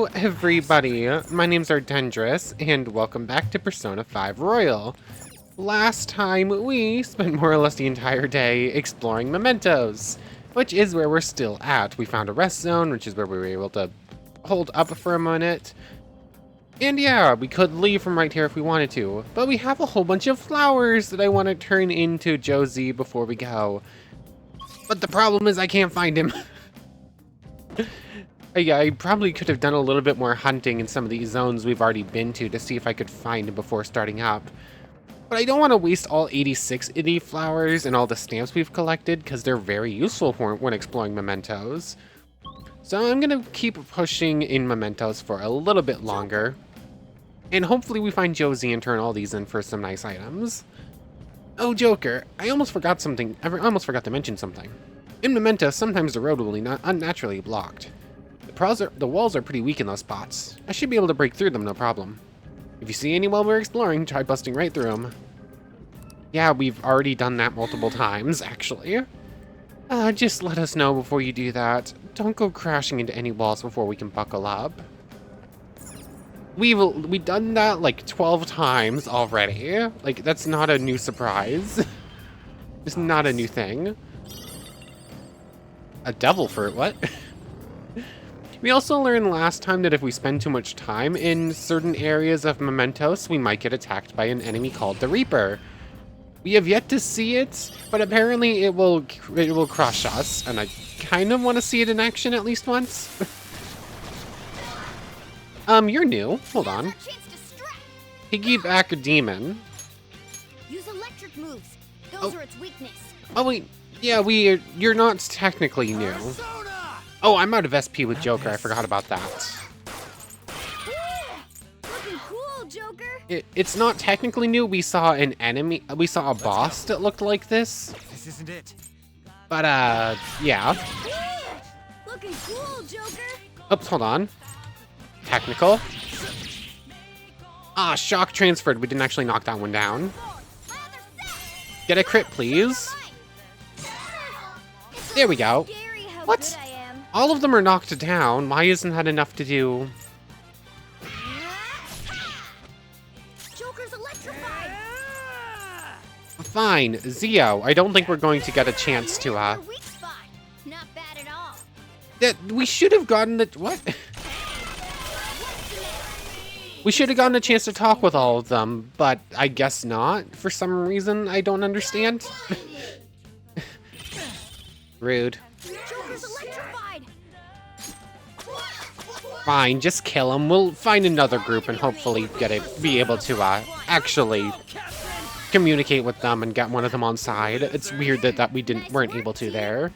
Hello everybody, my name's Ardendris, and welcome back to Persona 5 Royal. Last time we spent more or less the entire day exploring mementos, which is where we're still at. We found a rest zone, which is where we were able to hold up for a minute. And yeah, we could leave from right here if we wanted to, but we have a whole bunch of flowers that I want to turn into Josie before we go. But the problem is I can't find him. Yeah, I probably could have done a little bit more hunting in some of these zones we've already been to see if I could find him before starting up. But I don't want to waste all 86 itty flowers and all the stamps we've collected, because they're very useful when exploring mementos. So I'm going to keep pushing in mementos for a little bit longer. And hopefully we find Josie and turn all these in for some nice items. Oh, Joker, I almost forgot something. I almost forgot to mention something. In mementos, sometimes the road will be unnaturally blocked. The walls are pretty weak in those spots. I should be able to break through them, no problem. If you see any while we're exploring, try busting right through them. Yeah, we've already done that multiple times, actually. Just let us know before you do that. Don't go crashing into any walls before we can buckle up. We've done that like 12 times already. Like, that's not a new surprise. It's not a new thing. A devil fruit, what? We also learned last time that if we spend too much time in certain areas of mementos, we might get attacked by an enemy called the Reaper. We have yet to see it, but apparently it will crush us, and I kind of want to see it in action at least once. You're new. Hold on. Piggyback demon. Use electric moves. Those are its weakness. Oh wait, yeah, you're not technically new. Oh, I'm out of SP with Joker. I forgot about that. Looking cool, Joker. It's not technically new. We saw an enemy. We saw a boss that looked like this. This isn't it. But yeah. Looking cool, Joker. Oops, hold on. Technical. Ah, shock transferred. We didn't actually knock that one down. Get a crit, please. There we go. What? All of them are knocked down. Why isn't that enough to do? Joker's electrified. Fine, Zio. I don't think we're going to get a chance to Not bad at all. that we should have gotten the what? We should have gotten a chance to talk with all of them, but I guess not. For some reason, I don't understand. Rude. Joker's electrified. Fine, just kill him. We'll find another group and hopefully be able to actually communicate with them and get one of them on side. It's weird that we weren't able to there.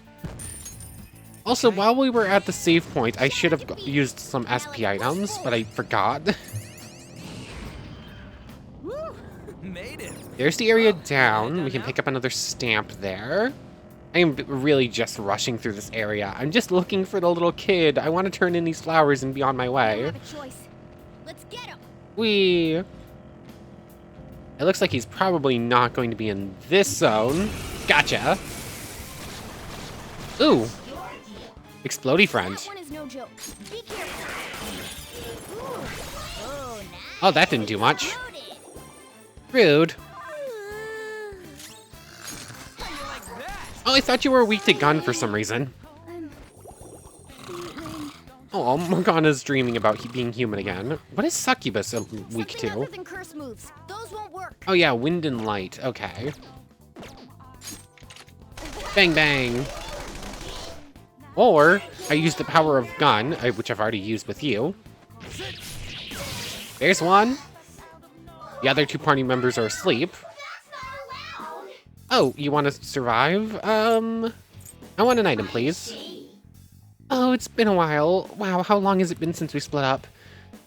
Also, while we were at the save point, I should have used some SP items, but I forgot. Made it. There's the area down. We can pick up another stamp there. I am really just rushing through this area. I'm just looking for the little kid. I want to turn in these flowers and be on my way. Have a choice. Let's get him. It looks like he's probably not going to be in this zone. Gotcha. Ooh. Explodey friend. That one is no joke. Be careful. Oh, nice. Oh, that didn't do much. Rude. Oh, I thought you were weak to gun for some reason. Oh, Morgana's dreaming about being human again. What is Succubus weak to? Other than curse moves. Those won't work. Oh yeah, wind and light. Okay. Bang, bang. Or, I use the power of gun, which I've already used with you. There's one. The other two party members are asleep. Oh, you want to survive? I want an item, please. Oh, it's been a while. Wow, how long has it been since we split up?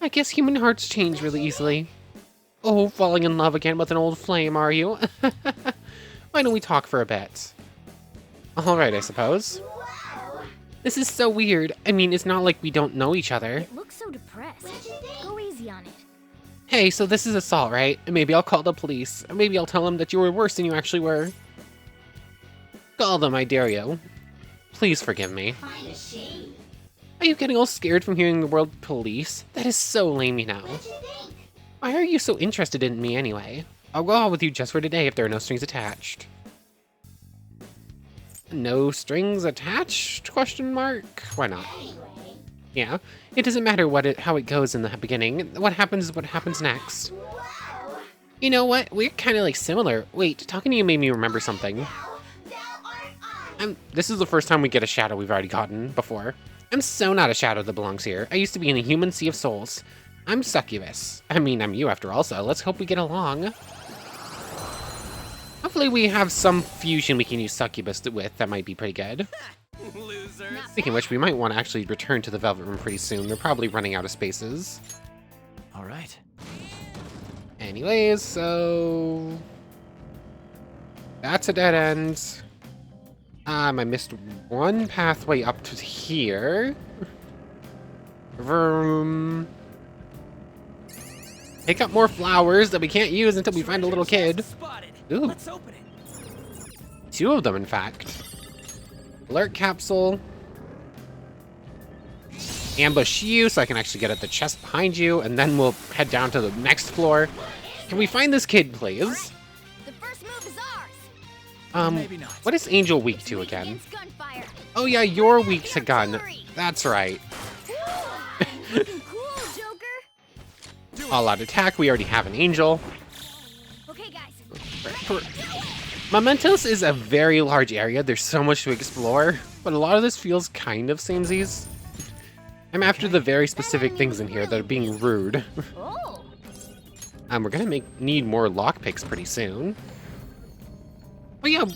I guess human hearts change really easily. Oh, falling in love again with an old flame, are you? Why don't we talk for a bit? Alright, I suppose. This is so weird. I mean, it's not like we don't know each other. It looks so depressed. Go easy on it. Hey, so this is assault, right? Maybe I'll call the police. Maybe I'll tell them that you were worse than you actually were. Call them, I dare you. Please forgive me. Are you getting all scared from hearing the word police? That is so lame, you know. Why are you so interested in me anyway? I'll go out with you just for today if there are no strings attached. No strings attached? Question mark? Why not? Yeah, it doesn't matter how it goes in the beginning. What happens is what happens next. You know what? We're kind of like similar. Wait, talking to you made me remember something. This is the first time we get a shadow we've already gotten before. I'm so not a shadow that belongs here. I used to be in a human sea of souls. I'm succubus. I mean, I'm you after all, so let's hope we get along. Hopefully we have some fusion we can use succubus with. That might be pretty good. Losers. Speaking of which, we might want to actually return to the Velvet Room pretty soon. They're probably running out of spaces. All right. Anyways, so... that's a dead end. I missed one pathway up to here. Vroom. Pick up more flowers that we can't use until we find a little kid. Spotted. Ooh. Let's open it. 2 of them, in fact. Alert capsule. Ambush you so I can actually get at the chest behind you, and then we'll head down to the next floor. Can we find this kid, please? The first move is ours. Maybe not. What is Angel weak to again? Against gunfire. Oh yeah, you're weak to gun. That's right. Looking cool, Joker. All out attack, we already have an Angel. Okay, guys. Mementos is a very large area. There's so much to explore, but a lot of this feels kind of samesies. I'm after the very specific things in here that are being rude. Oh. We're gonna need more lockpicks pretty soon. Oh yeah.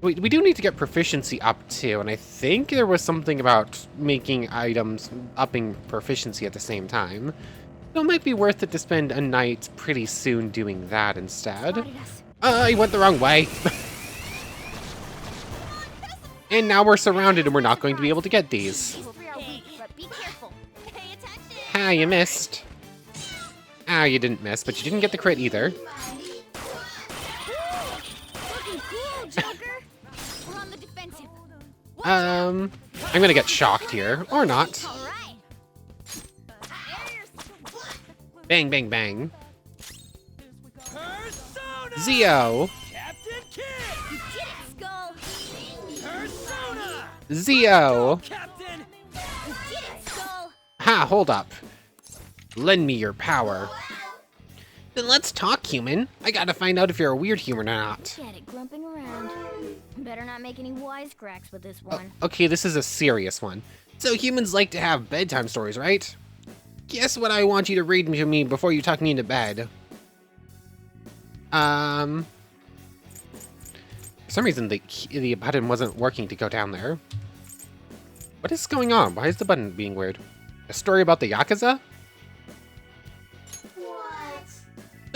We do need to get proficiency up too, and I think there was something about making items upping proficiency at the same time. So it might be worth it to spend a night pretty soon doing that instead. Spotted us. I went the wrong way. And now we're surrounded and we're not going to be able to get these. We are weak, but be careful. Pay attention. Ah, you missed. Ah, you didn't miss, but you didn't get the crit either. Looking cool, Joker. We're on the defensive. I'm gonna get shocked here, or not. All right. Bang, bang, bang. Persona. Zio. Captain Kidd. You did it, Skull. Persona. Zio. Captain. You did it, Skull. Ha, hold up. Lend me your power. Then let's talk, human. I gotta find out if you're a weird human or not. Get it grumping around. Better not make any wisecracks with this one. Okay, this is a serious one. So humans like to have bedtime stories, right? Guess what I want you to read to me before you tuck me into bed. For some reason the button wasn't working to go down there. What is going on? Why is the button being weird? A story about the Yakuza?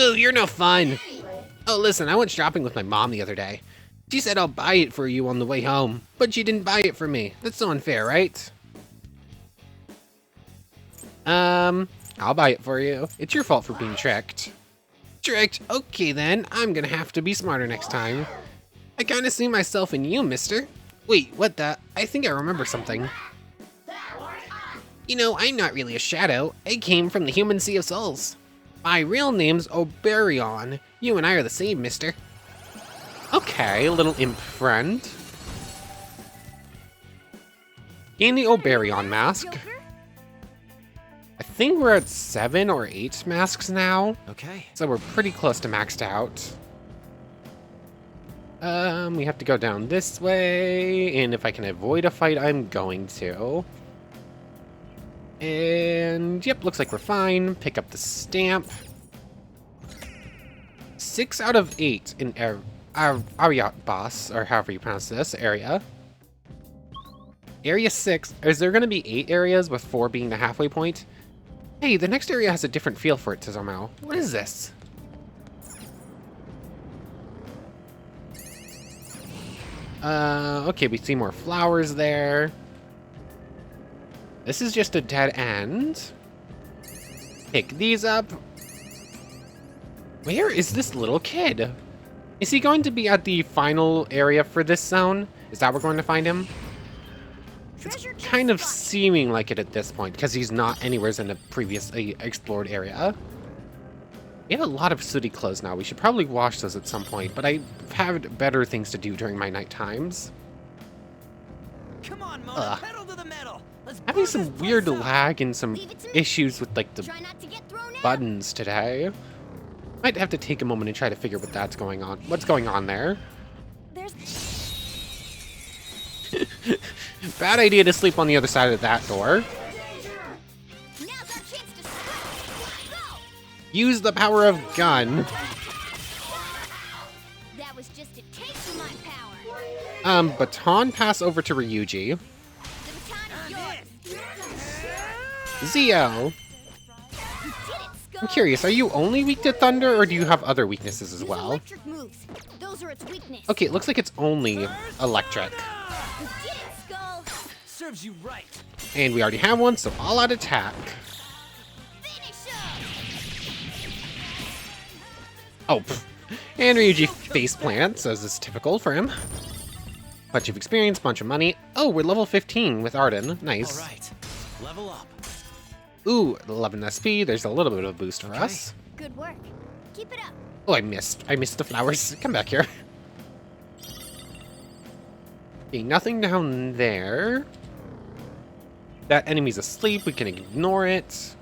Ooh, you're no fun. Oh, listen, I went shopping with my mom the other day. She said I'll buy it for you on the way home, but she didn't buy it for me. That's so unfair, right? I'll buy it for you. It's your fault for being tricked. Tricked? Okay then, I'm gonna have to be smarter next time. I kinda see myself in you, mister. Wait, what the? I think I remember something. You know, I'm not really a shadow. I came from the human sea of souls. My real name's Oberion. You and I are the same, mister. Okay, little imp friend. Gain the Oberion mask. Joker? I think we're at 7 or 8 masks now. Okay. So we're pretty close to maxed out. We have to go down this way, and if I can avoid a fight, I'm going to. And yep, looks like we're fine. Pick up the stamp. 6 out of 8 in Area boss, or however you pronounce this, area. Area 6, is there gonna be 8 areas with 4 being the halfway point? Hey, the next area has a different feel for it somehow. What is this? Okay, we see more flowers there. This is just a dead end. Pick these up. Where is this little kid? Is he going to be at the final area for this zone? Is that where we're going to find him? Treasure chest kind of spotted. seeming like it at this point, because he's not anywhere in a previously explored area. We have a lot of sooty clothes now. We should probably wash those at some point, but I've had better things to do during my night times. Come on, Mona, Ugh. pedal to the metal. Let's Having blow some this weird place up. lag and some Leave it to me. issues with like the Try not to get thrown out. buttons today. Might have to take a moment and try to figure what that's going on. What's going on there? There's Bad idea to sleep on the other side of that door. now's our chance to strike. Go. Use the power of gun. That was just a taste of my power. Baton pass over to Ryuji. The baton is yours. Zio, You did it, Skull. I'm curious, are you only weak to thunder, or do you have other weaknesses as Use well? electric moves. Those are its weakness. Okay, it looks like it's only electric. You did it, Skull. Serves you right. And we already have one, so all out attack. Finish him. Oh, pff. And Ryuji face plants, as is typical for him. Bunch of experience, bunch of money. Oh, we're level 15 with Arden. Nice. All right, level up. Ooh, 11 SP. There's a little bit of a boost for Okay. us. Good work. Keep it up. Oh, I missed. I missed the flowers. Come back here. Okay, nothing down there. That enemy's asleep. We can ignore it.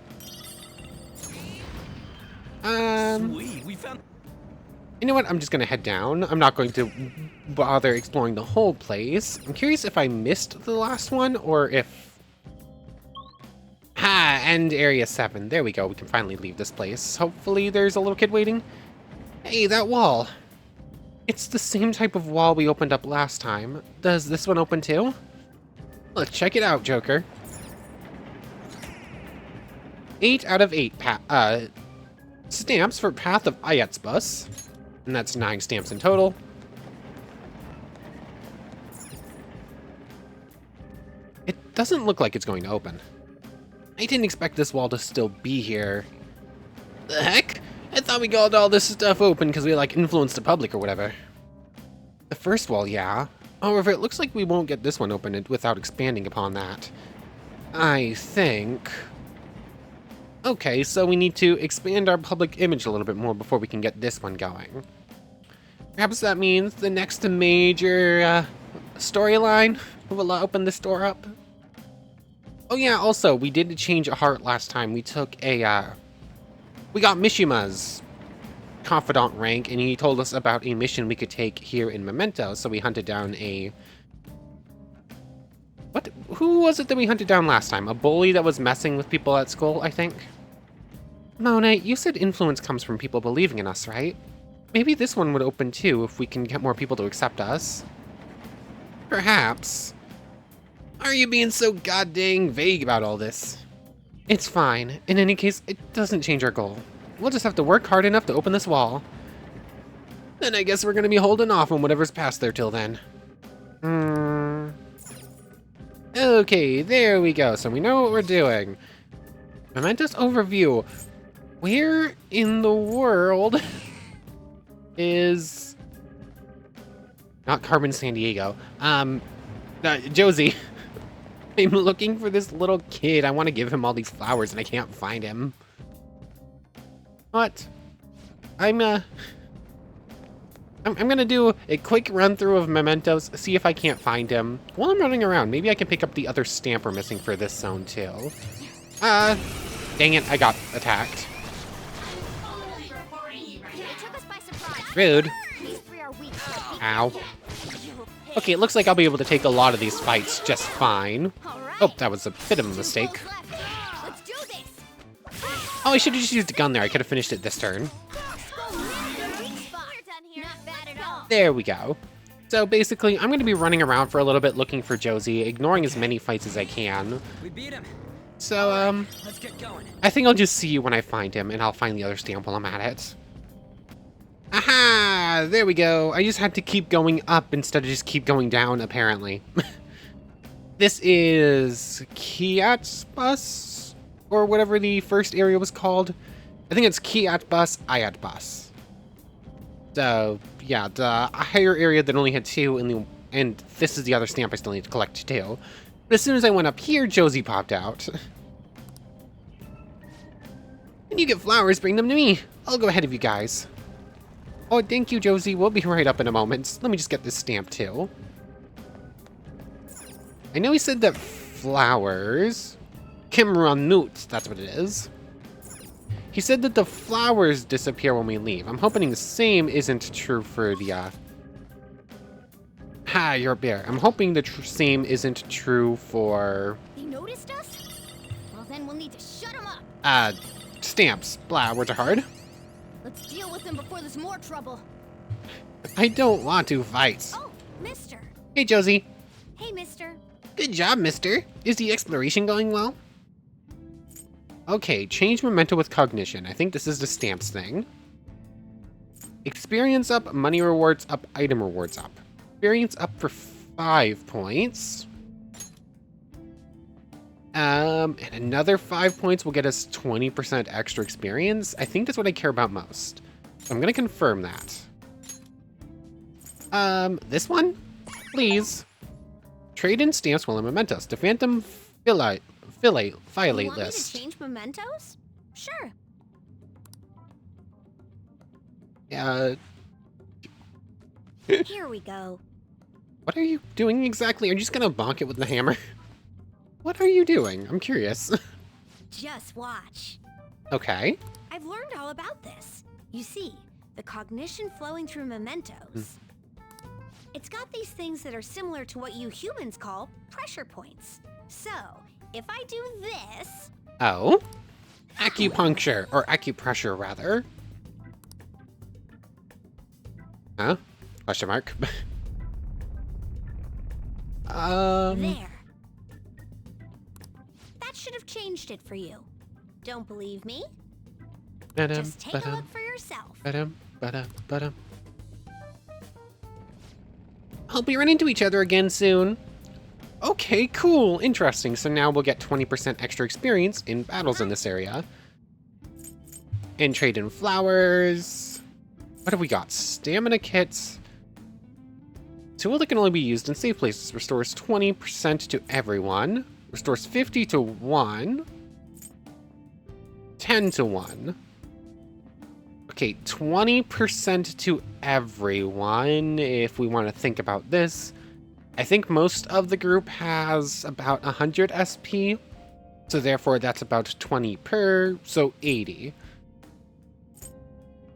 Sweet, we found. You know what? I'm just gonna head down. I'm not going to bother exploring the whole place. I'm curious if I missed the last one or if... Ah, end area 7. There we go. We can finally leave this place. Hopefully there's a little kid waiting. Hey, that wall. It's the same type of wall we opened up last time. Does this one open too? Let's check it out, Joker. 8 out of 8 stamps for Path of Ayatsbus. And that's 9 stamps in total. It doesn't look like it's going to open. I didn't expect this wall to still be here. The heck? I thought we got all this stuff open because we like influenced the public or whatever. The first wall, yeah. However, it looks like we won't get this one open without expanding upon that. I think... Okay, so we need to expand our public image a little bit more before we can get this one going. Perhaps that means the next major storyline will open this door up. Oh yeah, also, we did change a heart last time. We took a, we got Mishima's confidant rank, and he told us about a mission we could take here in Memento, so we hunted down a... What? Who was it that we hunted down last time? A bully that was messing with people at school, I think? Mona, you said influence comes from people believing in us, right? Maybe this one would open too if we can get more people to accept us. Perhaps. Are you being so goddamn vague about all this? It's fine. In any case, it doesn't change our goal. We'll just have to work hard enough to open this wall. Then I guess we're gonna be holding off on whatever's past there till then. Okay, there we go. So we know what we're doing. Momentous overview. Where in the world is... Not Carmen San Diego. Josie. I'm looking for this little kid. I want to give him all these flowers and I can't find him. What? I'm gonna do a quick run through of mementos, see if I can't find him. While I'm running around, maybe I can pick up the other stamp we're missing for this zone too. Dang it, I got attacked. They took us by surprise. Rude. These three are weak. Ow. Okay, it looks like I'll be able to take a lot of these fights just fine. All right. Oh, that was a bit of a mistake. Balls left. Let's do this. Oh, I should have just used a gun there. I could have finished it this turn. Skull missed. Weak spot. We're done here. Not bad at all. There we go. So basically, I'm going to be running around for a little bit looking for Josie, ignoring as many fights as I can. We beat him. So, Let's get going. I think I'll just see you when I find him, and I'll find the other stamp while I'm at it. Aha! There we go. I just had to keep going up instead of just keep going down, apparently. This is Kiatbus, or whatever the first area was called. I think it's Kiatbus, Ayatbus. So, yeah, the higher area that only had 2, and this is the other stamp I still need to collect too. But as soon as I went up here, Josie popped out. When you get flowers, bring them to me. I'll go ahead of you guys. Oh, thank you, Josie. We'll be right up in a moment. Let me just get this stamp, too. I know he said that flowers... Kimranut, that's what it is. He said that the flowers disappear when we leave. I'm hoping the same isn't true for the, Ha, you're a bear. I'm hoping the same isn't true for... They noticed us? Well, then we'll need to shut them up. Stamps. Blah, words are hard. Let's deal with them before there's more trouble. I don't want to fight. Oh, mister. Hey, Josie. Hey, mister. Good job, mister. Is the exploration going well? Okay, change memento with cognition. I think this is the stamps thing. Experience up, money rewards up, item rewards up. Experience up for 5 points. And another 5 points will get us 20% extra experience. I think that's what I care about most. So I'm gonna confirm that. This one? Please. Trade in stamps while in mementos. The Phantom Violate You want me list. to change mementos? Sure. Here we go. What are you doing exactly? Are you just gonna bonk it with the hammer? What are you doing? I'm curious. Just watch. Okay. I've learned all about this. You see, the cognition flowing through mementos. It's got these things that are similar to what you humans call pressure points. So, if I do this... Oh. Acupuncture, or acupressure, rather. Huh? Question mark. There. That should have changed it for you. Don't believe me? Just take a look for yourself. Hope we run into each other again soon. Okay, cool, interesting. So now we'll get 20% extra experience in battles in this area. And trade in flowers. What have we got? Stamina kits. Tool that can only be used in safe places. Restores 20% to everyone. Restores 50 to 1. 10 to 1. Okay, 20% to everyone, if we want to think about this. I think most of the group has about 100 SP, so therefore that's about 20 per, so 80.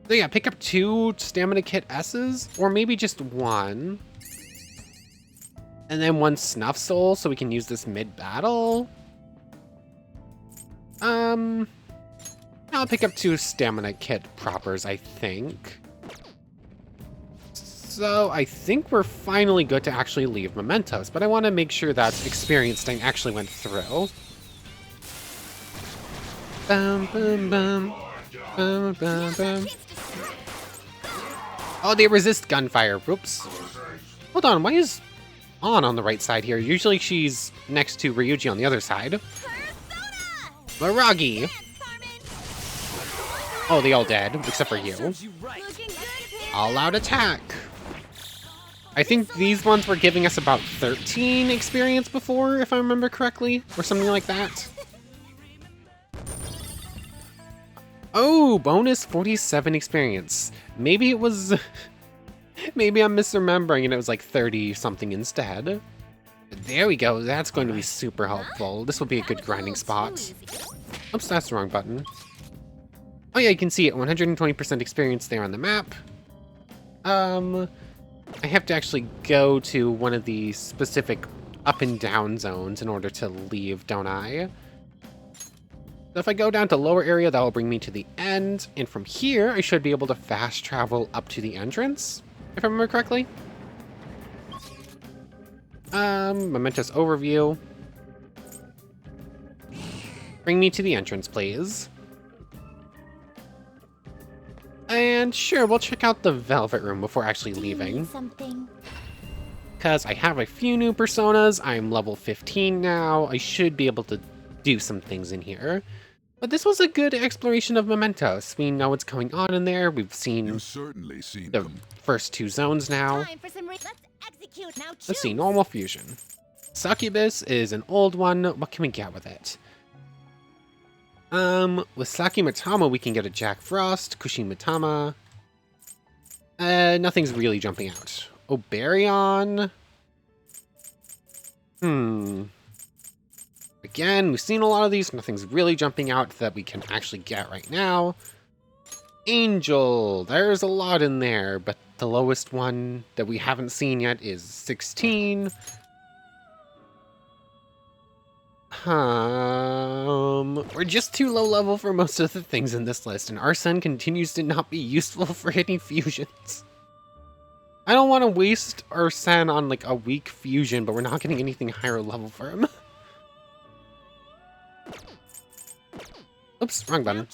So yeah, pick up 2 stamina kit S's, or maybe just 1. And then 1 snuff soul, so we can use this mid-battle. I'll pick up 2 stamina kit propers, I think. So I think we're finally good to actually leave mementos, but I want to make sure that experience thing actually went through. Bum, bum, bum. Bum, bum, bum. Oh, they resist gunfire. Whoops. Hold on, why is on the right side here? Usually she's next to Ryuji on the other side. Maragi! Oh, they all dead, except for you. All out attack! I think these ones were giving us about 13 experience before, if I remember correctly, or something like that. Oh, bonus 47 experience. Maybe it was... Maybe I'm misremembering and it was like 30 something instead. There we go, that's going to be super helpful. This will be a good grinding spot. Oops, that's the wrong button. Oh yeah, you can see it, 120% experience there on the map. I have to actually go to one of the specific up and down zones in order to leave, don't I? So if I go down to lower area, that will bring me to the end, and from here, I should be able to fast travel up to the entrance, if I remember correctly. Momentous overview. Bring me to the entrance, please. And sure, we'll check out the Velvet Room before actually leaving. Something. Because I have a few new personas, I'm level 15 now, I should be able to do some things in here. But this was a good exploration of Mementos. We know what's going on in there, we've seen the first 2 zones now. Time for some let's execute now. Let's see, normal fusion. Succubus is an old one. What can we get with it? With Saki Matama, we can get a Jack Frost, Kushin Matama. Nothing's really jumping out. Oberion. Again, we've seen a lot of these. Nothing's really jumping out that we can actually get right now. Angel. There's a lot in there, but the lowest one that we haven't seen yet is 16. We're just too low level for most of the things in this list, and Arsene continues to not be useful for hitting fusions. I don't want to waste Arsene on like a weak fusion, but we're not getting anything higher level for him. Oops, wrong button.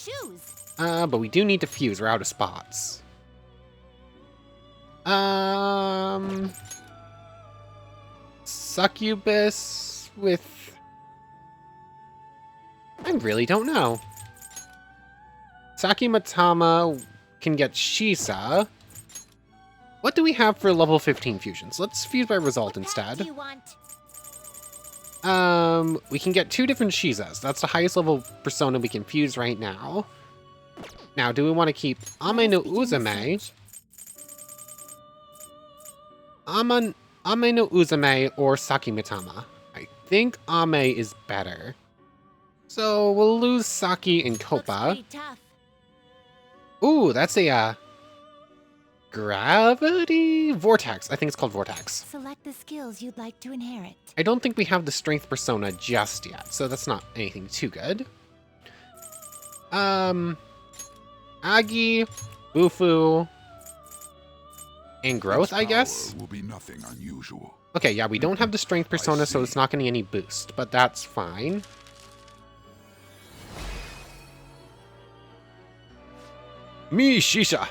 But we do need to fuse. We're out of spots. Succubus with... I really don't know. Saki Matama can get Shisa. What do we have for level 15 fusions? Let's fuse by result instead. We can get 2 different Shisas. That's the highest level persona we can fuse right now. Now, do we want to keep Ame no Uzume? Ame no Uzume or Saki Mitama? I think Ame is better. So we'll lose Saki and Kopa. Ooh, that's a gravity vortex. I think it's called vortex. Select the skills you'd like to inherit. I don't think we have the strength persona just yet, so that's not anything too good. Agi, Bufu, and growth, I guess. Will be nothing unusual. Okay, yeah, we don't have the strength persona, so it's not getting any boost, but that's fine. Me, Shisha.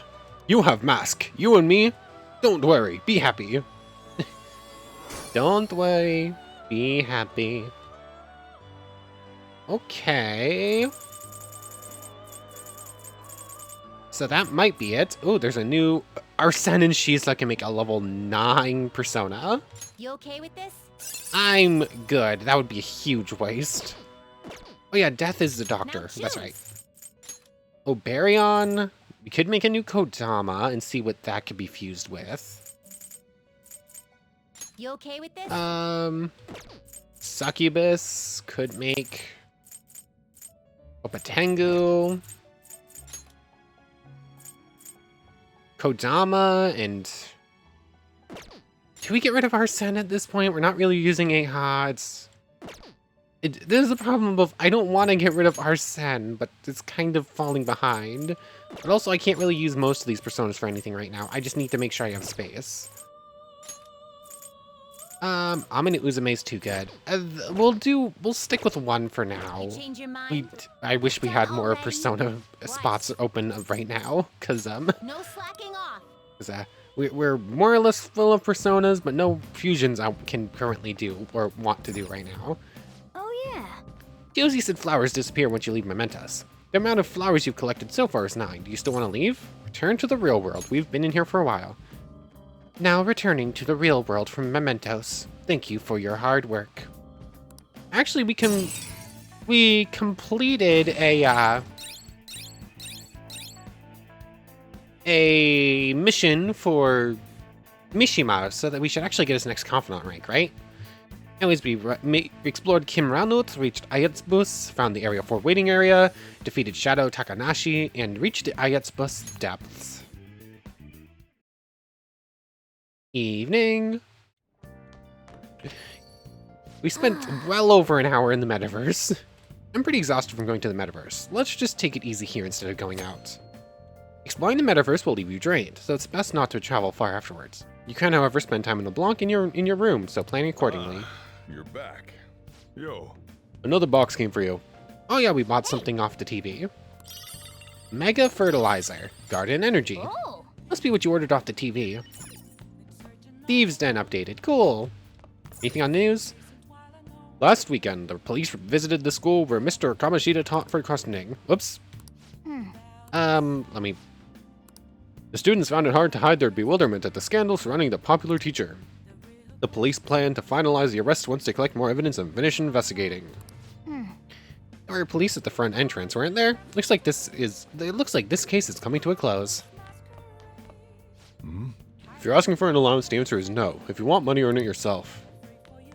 You have mask. You and me. Don't worry. Be happy. Don't worry. Be happy. Okay. So that might be it. Oh, there's a new Arsene and Shisa can make a level 9 persona. You okay with this? I'm good. That would be a huge waste. Oh yeah, Death is the doctor. That's right. Oberion. We could make a new Kodama and see what that could be fused with. You okay with this? Succubus could make Opatengu. Kodama and... Do we get rid of Arsene at this point? We're not really using Aha. There's a problem of I don't want to get rid of Arsene, but it's kind of falling behind. But also, I can't really use most of these personas for anything right now. I just need to make sure I have space. Amine Uzume is too good. We'll stick with 1 for now. You change your mind? I wish we had more persona spots open right now, cause No slacking off. we're more or less full of personas, but no fusions I can currently do or want to do right now. Oh yeah. Josie said flowers disappear once you leave mementos. The amount of flowers you've collected so far is 9. Do you still want to leave? Return to the real world. We've been in here for a while. Now returning to the real world from mementos. Thank you for your hard work. Actually, we completed a mission for Mishima, so that we should actually get his next confidant rank, right? Anyways, we explored Kim Ranut, reached Ayatsu, found the Area 4 waiting area, defeated Shadow Takanashi, and reached the Ayatsu depths. Evening. We spent well over an hour in the metaverse. I'm pretty exhausted from going to the metaverse. Let's just take it easy here instead of going out. Exploring the metaverse will leave you drained, so it's best not to travel far afterwards. You can, however, spend time in LeBlanc in your room, so plan accordingly. You're back. Yo. Another box came for you. Oh yeah, we bought something off the TV. Mega Fertilizer. Garden Energy. Oh. Must be what you ordered off the TV. Thieves Den updated. Cool. Anything on the news? Last weekend, the police visited the school where Mr. Kamashita taught for questioning. Whoops. The students found it hard to hide their bewilderment at the scandal surrounding the popular teacher. The police plan to finalize the arrest once they collect more evidence and finish investigating. There were police at the front entrance, weren't there? It looks like this case is coming to a close. If you're asking for an allowance, the answer is no. If you want money, earn it yourself.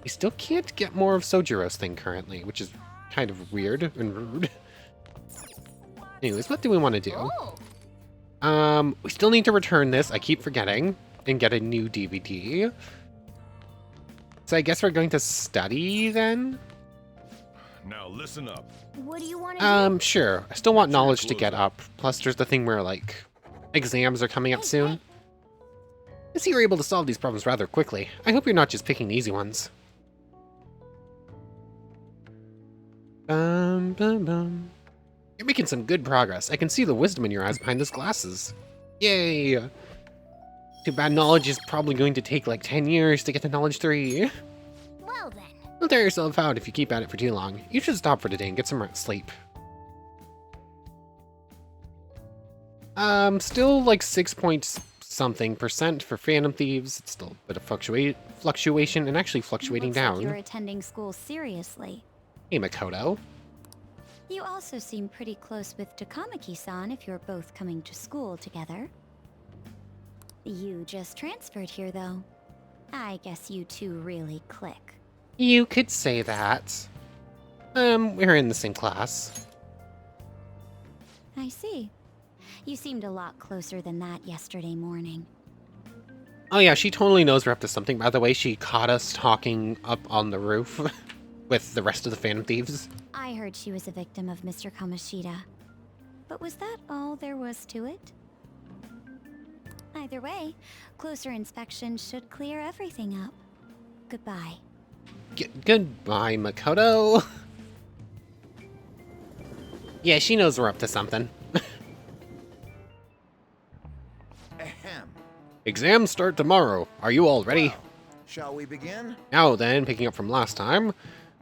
We still can't get more of Sojiro's thing currently, which is kind of weird and rude. Anyways, what do we want to do? We still need to return this, I keep forgetting, and get a new DVD. So I guess we're going to study then? Now listen up. What do you want to do? Sure. I still want knowledge to get up. Plus there's the thing where, like, exams are coming up soon. I see you're able to solve these problems rather quickly. I hope you're not just picking the easy ones. Bum, bum, bum. You're making some good progress. I can see the wisdom in your eyes behind those glasses. Yay! Too bad knowledge is probably going to take like 10 years to get to knowledge 3. Well then. You'll tire yourself out if you keep at it for too long. You should stop for today and get some sleep. Still like 6-point-something% for Phantom Thieves. It's still a bit of fluctuation and actually fluctuating Looks down. like you're attending school seriously. Hey, Makoto. You also seem pretty close with Takamaki-san if you're both coming to school together. You just transferred here, though. I guess you two really click. You could say that. We're in the same class. I see. You seemed a lot closer than that yesterday morning. Oh yeah, she totally knows we're up to something. By the way, she caught us talking up on the roof with the rest of the Phantom Thieves. I heard she was a victim of Mr. Kamoshida. But was that all there was to it? Either way, closer inspection should clear everything up. Goodbye. Goodbye, Makoto. Yeah, she knows we're up to something. Ahem. Exams start tomorrow. Are you all ready? Well, shall we begin? Now then, picking up from last time,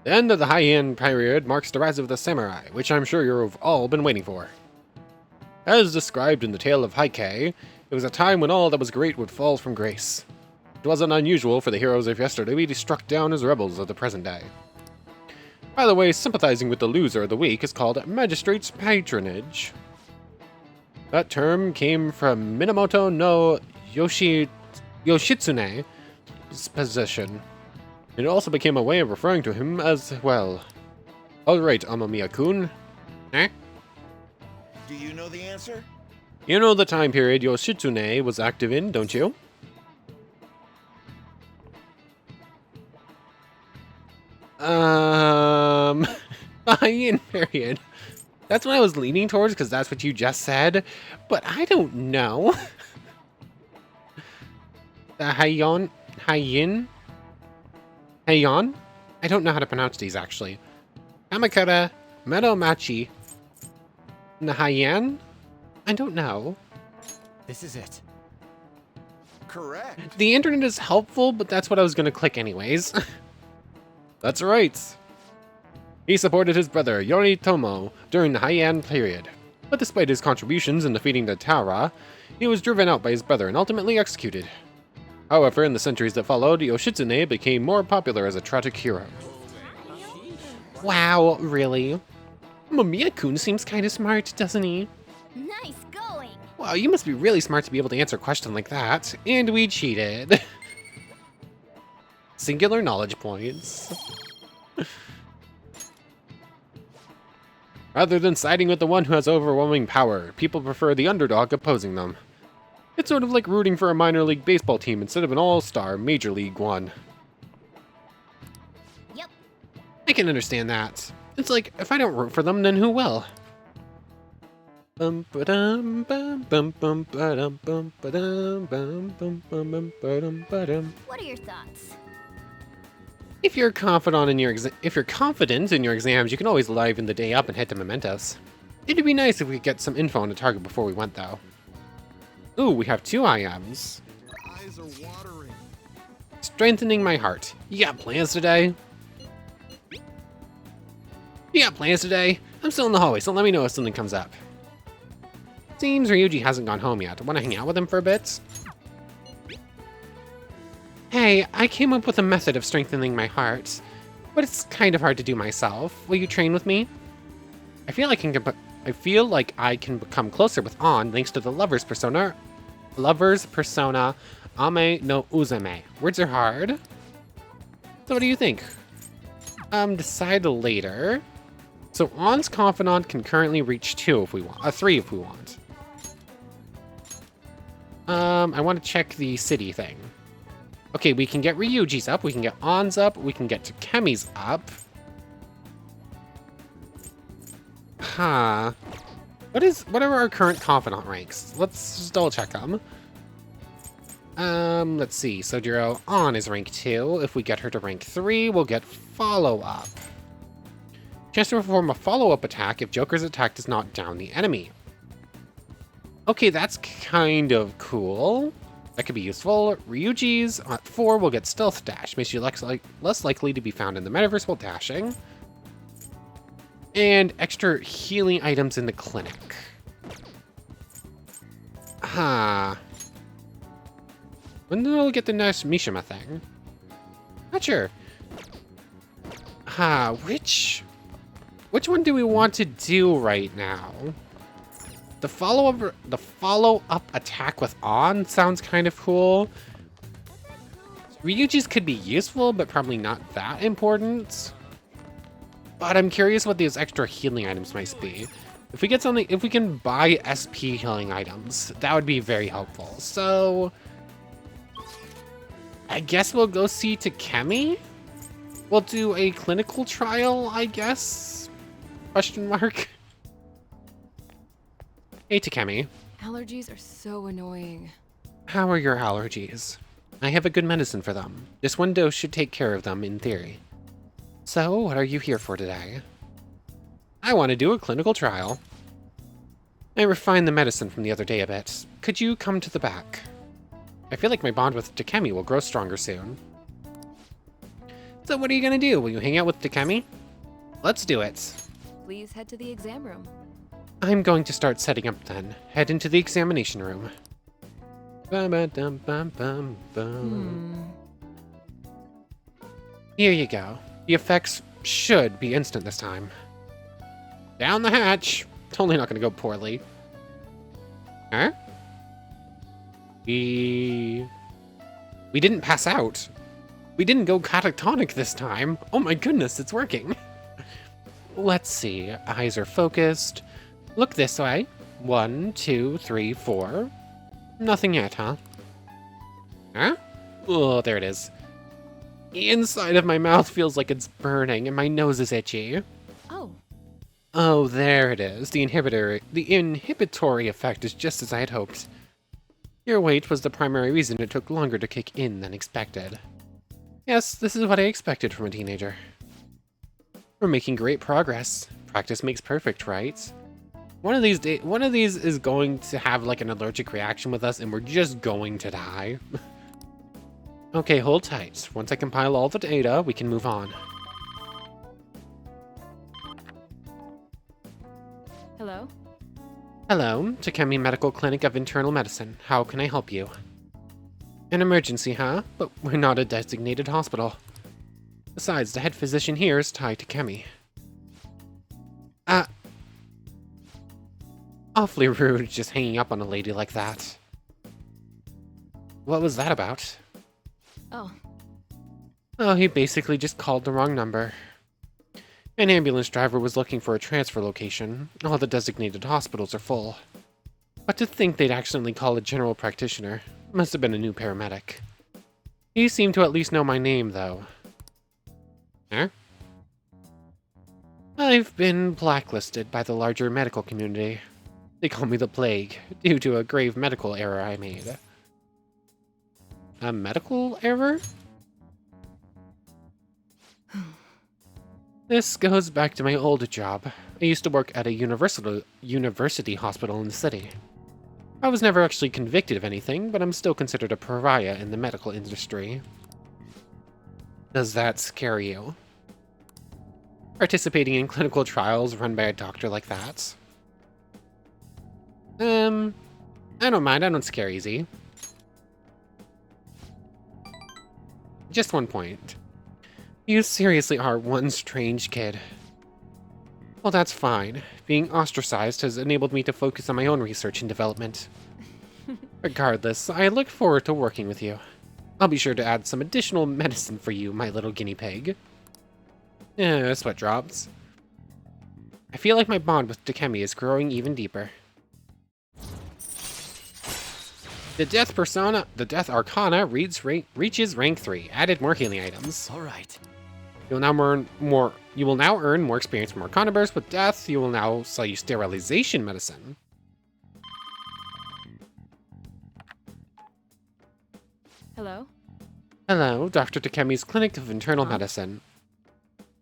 the end of the Heian period marks the rise of the samurai, which I'm sure you've all been waiting for. As described in the tale of Heike, it was a time when all that was great would fall from grace. It wasn't unusual for the heroes of yesterday to be struck down as rebels of the present day. By the way, sympathizing with the loser of the week is called magistrate's patronage. That term came from Minamoto no Yoshitsune's position. It also became a way of referring to him as well. Alright, Amamiya-kun. Eh? Do you know the answer? You know the time period Yoshitsune was active in, don't you? Heian period. That's what I was leaning towards, because that's what you just said. But I don't know. The Heian? I don't know how to pronounce these, actually. Kamakura, Medomachi, Heian? I don't know. This is it. Correct. The internet is helpful, but that's what I was going to click anyways. That's right. He supported his brother Yoritomo during the Heian period. But despite his contributions in defeating the Taira, he was driven out by his brother and ultimately executed. However, in the centuries that followed, Yoshitsune became more popular as a tragic hero. Wow, really? Mamiya-kun seems kind of smart, doesn't he? Nice going! Wow, you must be really smart to be able to answer a question like that. And we cheated. Singular knowledge points. Rather than siding with the one who has overwhelming power, people prefer the underdog opposing them. It's sort of like rooting for a minor league baseball team instead of an all-star Major League one. Yep. I can understand that. It's like, if I don't root for them, then who will? Bum ba-dum bum bum bum ba-dum bum ba-dum bum bum bum bum ba-dum ba-dum. What are your thoughts? If you're confident in your exams, you can always liven the day up and head to Mementos. It'd be nice if we could get some info on the target before we went, though. Ooh, we have 2 IMs. Eyes are watering. Strengthening my heart. You got plans today? You got plans today? I'm still in the hallway, so let me know if something comes up. Seems Ryuji hasn't gone home yet. Want to hang out with him for a bit? Hey, Hey, I came up with a method of strengthening my heart, but it's kind of hard to do myself. Will you train with me? I feel like I can become closer with On thanks to the lover's persona. Ame no Uzame. Words are hard. So what do you think? Decide later. So On's confidant can currently reach 2 if we want, 3 if we want. I want to check the city thing. Okay, we can get Ryuji's up, we can get On's up, we can get Takemi's up. Huh. What are our current confidant ranks? Let's just double check them. Let's see. Sojiro On is rank 2. If we get her to rank 3, we'll get follow-up. Chance to perform a follow-up attack if Joker's attack does not down the enemy. Okay, that's kind of cool. That could be useful. Ryuji's at 4 will get Stealth Dash. Makes you less likely to be found in the metaverse while dashing. And extra healing items in the clinic. Huh. When do we get the next Mishima thing? Not sure. Huh, which one do we want to do right now? The follow-up attack with On sounds kind of cool. Ryuji's could be useful, but probably not that important. But I'm curious what these extra healing items might be. If we can buy SP healing items, that would be very helpful. So I guess we'll go see Takemi. We'll do a clinical trial, I guess? Question mark. Hey, Takemi. Allergies are so annoying. How are your allergies? I have a good medicine for them. This one dose should take care of them, in theory. So, what are you here for today? I want to do a clinical trial. I refined the medicine from the other day a bit. Could you come to the back? I feel like my bond with Takemi will grow stronger soon. So what are you gonna do? Will you hang out with Takemi? Let's do it. Please head to the exam room. I'm going to start setting up then. Head into the examination room. Here you go. The effects should be instant this time. Down the hatch. Totally not gonna go poorly. Huh? We didn't pass out. We didn't go catatonic this time. Oh my goodness, it's working. Let's see. Eyes are focused. Look this way. 1, 2, 3, 4. Nothing yet, huh? Huh? Oh, there it is. The inside of my mouth feels like it's burning and my nose is itchy. Oh. Oh, there it is. The inhibitory effect is just as I had hoped. Your weight was the primary reason it took longer to kick in than expected. Yes, this is what I expected from a teenager. We're making great progress. Practice makes perfect, right? One of these is going to have like an allergic reaction with us and we're just going to die. Okay, hold tight. Once I compile all the data, we can move on. Hello? Hello, Takemi Medical Clinic of Internal Medicine. How can I help you? An emergency, huh? But we're not a designated hospital. Besides, the head physician here is Tai Takemi. Awfully rude just hanging up on a lady like that. What was that about? Oh. Oh, he basically just called the wrong number. An ambulance driver was looking for a transfer location. All the designated hospitals are full. But to think they'd accidentally call a general practitioner. Must have been a new paramedic. He seemed to at least know my name, though. Huh? I've been blacklisted by the larger medical community. They call me the Plague, due to a grave medical error I made. A medical error? This goes back to my old job. I used to work at a university hospital in the city. I was never actually convicted of anything, but I'm still considered a pariah in the medical industry. Does that scare you? Participating in clinical trials run by a doctor like that? I don't mind, I don't scare easy. just one point. You seriously are one strange kid. Well, that's fine. Being ostracized has enabled me to focus on my own research and development. Regardless, I look forward to working with you. I'll be sure to add some additional medicine for you, my little guinea pig. Sweat drops. I feel like my bond with Takemi is growing even deeper. The Death Arcana reaches rank 3. Added more healing items. All right. You will now earn more experience from Arcana Burst. With Death, you will now sell you sterilization medicine. Hello? Hello, Dr. Takemi's Clinic of Internal Medicine.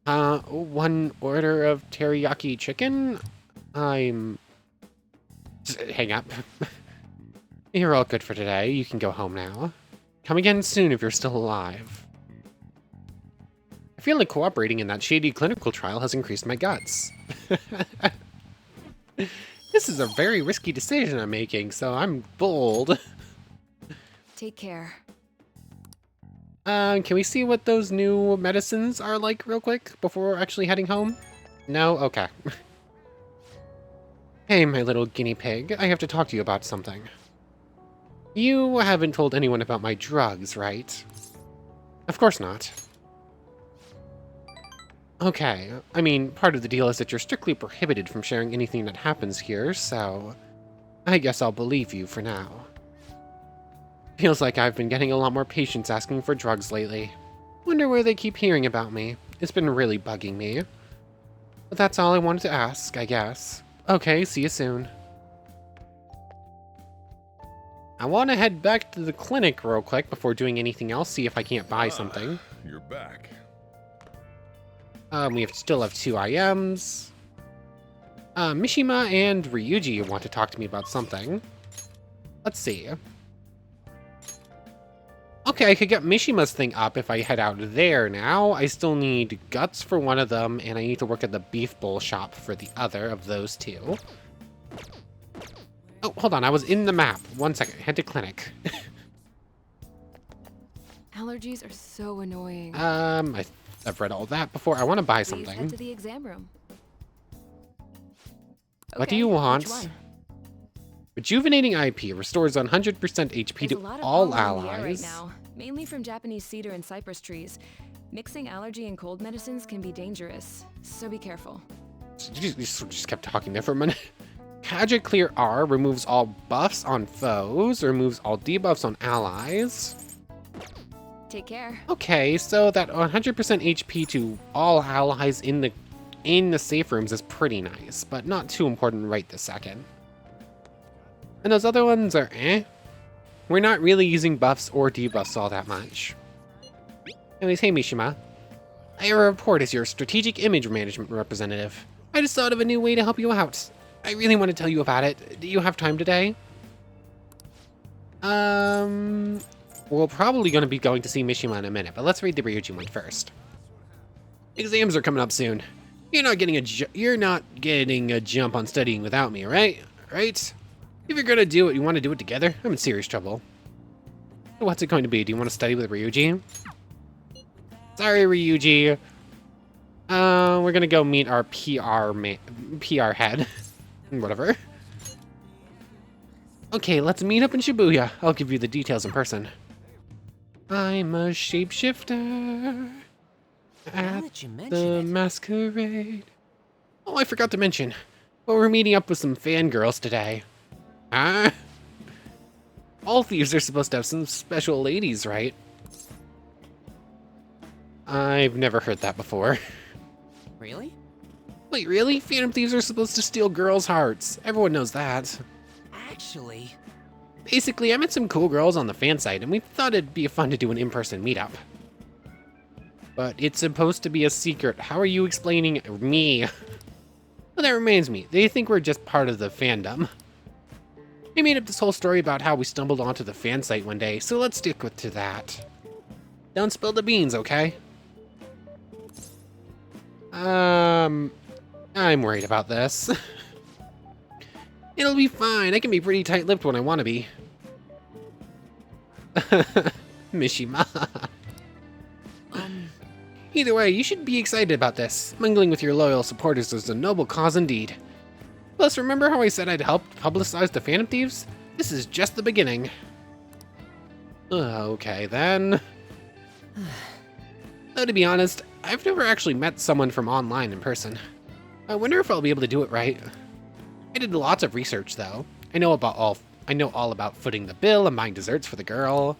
One order of teriyaki chicken? Hang up. You're all good for today. You can go home now. Come again soon if you're still alive. I feel like cooperating in that shady clinical trial has increased my guts. This is a very risky decision I'm making, so I'm bold. Take care. Can we see what those new medicines are like real quick before actually heading home? No? Okay. Hey, my little guinea pig. I have to talk to you about something. You haven't told anyone about my drugs, right? Of course not. Okay, I mean, part of the deal is that you're strictly prohibited from sharing anything that happens here, so I guess I'll believe you for now. Feels like I've been getting a lot more patients asking for drugs lately. Wonder where they keep hearing about me. It's been really bugging me. But that's all I wanted to ask, I guess. Okay, see you soon. I want to head back to the clinic real quick before doing anything else, see if I can't buy something. You're back. We still have 2 IMs. Mishima and Ryuji want to talk to me about something. Let's see. Okay, I could get Mishima's thing up if I head out there now. I still need guts for one of them, and I need to work at the beef bowl shop for the other of those 2. Oh, hold on, I was in the map. 1 second, head to clinic. Allergies are so annoying. I've read all that before. I want to buy Please head something. to the exam room. What do Okay, you want? which one? Rejuvenating IP restores 100% HP There's to a lot of all pollen in the air allies. right now, mainly from Japanese cedar and cypress trees. Mixing allergy and cold medicines can be dangerous, so be careful. You just kept talking there for a minute. Magic Clear R removes all buffs on foes, removes all debuffs on allies. Take care. Okay, so that 100% HP to all allies in the safe rooms is pretty nice, but not too important right this second. And those other ones are eh. We're not really using buffs or debuffs all that much. Anyways, hey Mishima. I report as your strategic image management representative. I just thought of a new way to help you out. I really want to tell you about it. Do you have time today? We're probably going to be going to see Mishima in a minute, but let's read the Ryuji one first. Exams are coming up soon. You're not getting a jump on studying without me, right? Right? If you're gonna do it, you want to do it together? I'm in serious trouble. What's it going to be? Do you want to study with Ryuji? Sorry, Ryuji. We're gonna go meet our PR head. Whatever. Okay, let's meet up in Shibuya. I'll give you the details in person. I'm a shapeshifter at that you mention the it. masquerade. Oh, I forgot to mention. Well, we're meeting up with some fangirls today. Huh? All thieves are supposed to have some special ladies, right? I've never heard that before. Really? Wait, really? Phantom Thieves are supposed to steal girls' hearts. Everyone knows that. Actually, Basically, I met some cool girls on the fan site, and we thought it'd be fun to do an in-person meetup. But it's supposed to be a secret. How are you explaining me? Well, that reminds me. They think we're just part of the fandom. We made up this whole story about how we stumbled onto the fan site one day, so let's stick to that. Don't spill the beans, okay? I'm worried about this. It'll be fine. I can be pretty tight-lipped when I want to be. Mishima. Either way, you should be excited about this. Mingling with your loyal supporters is a noble cause indeed. Plus, remember how I said I'd help publicize the Phantom Thieves? This is just the beginning. Okay, then. Though, to be honest, I've never actually met someone from online in person. I wonder if I'll be able to do it right. I did lots of research, though. I know all about footing the bill and buying desserts for the girl.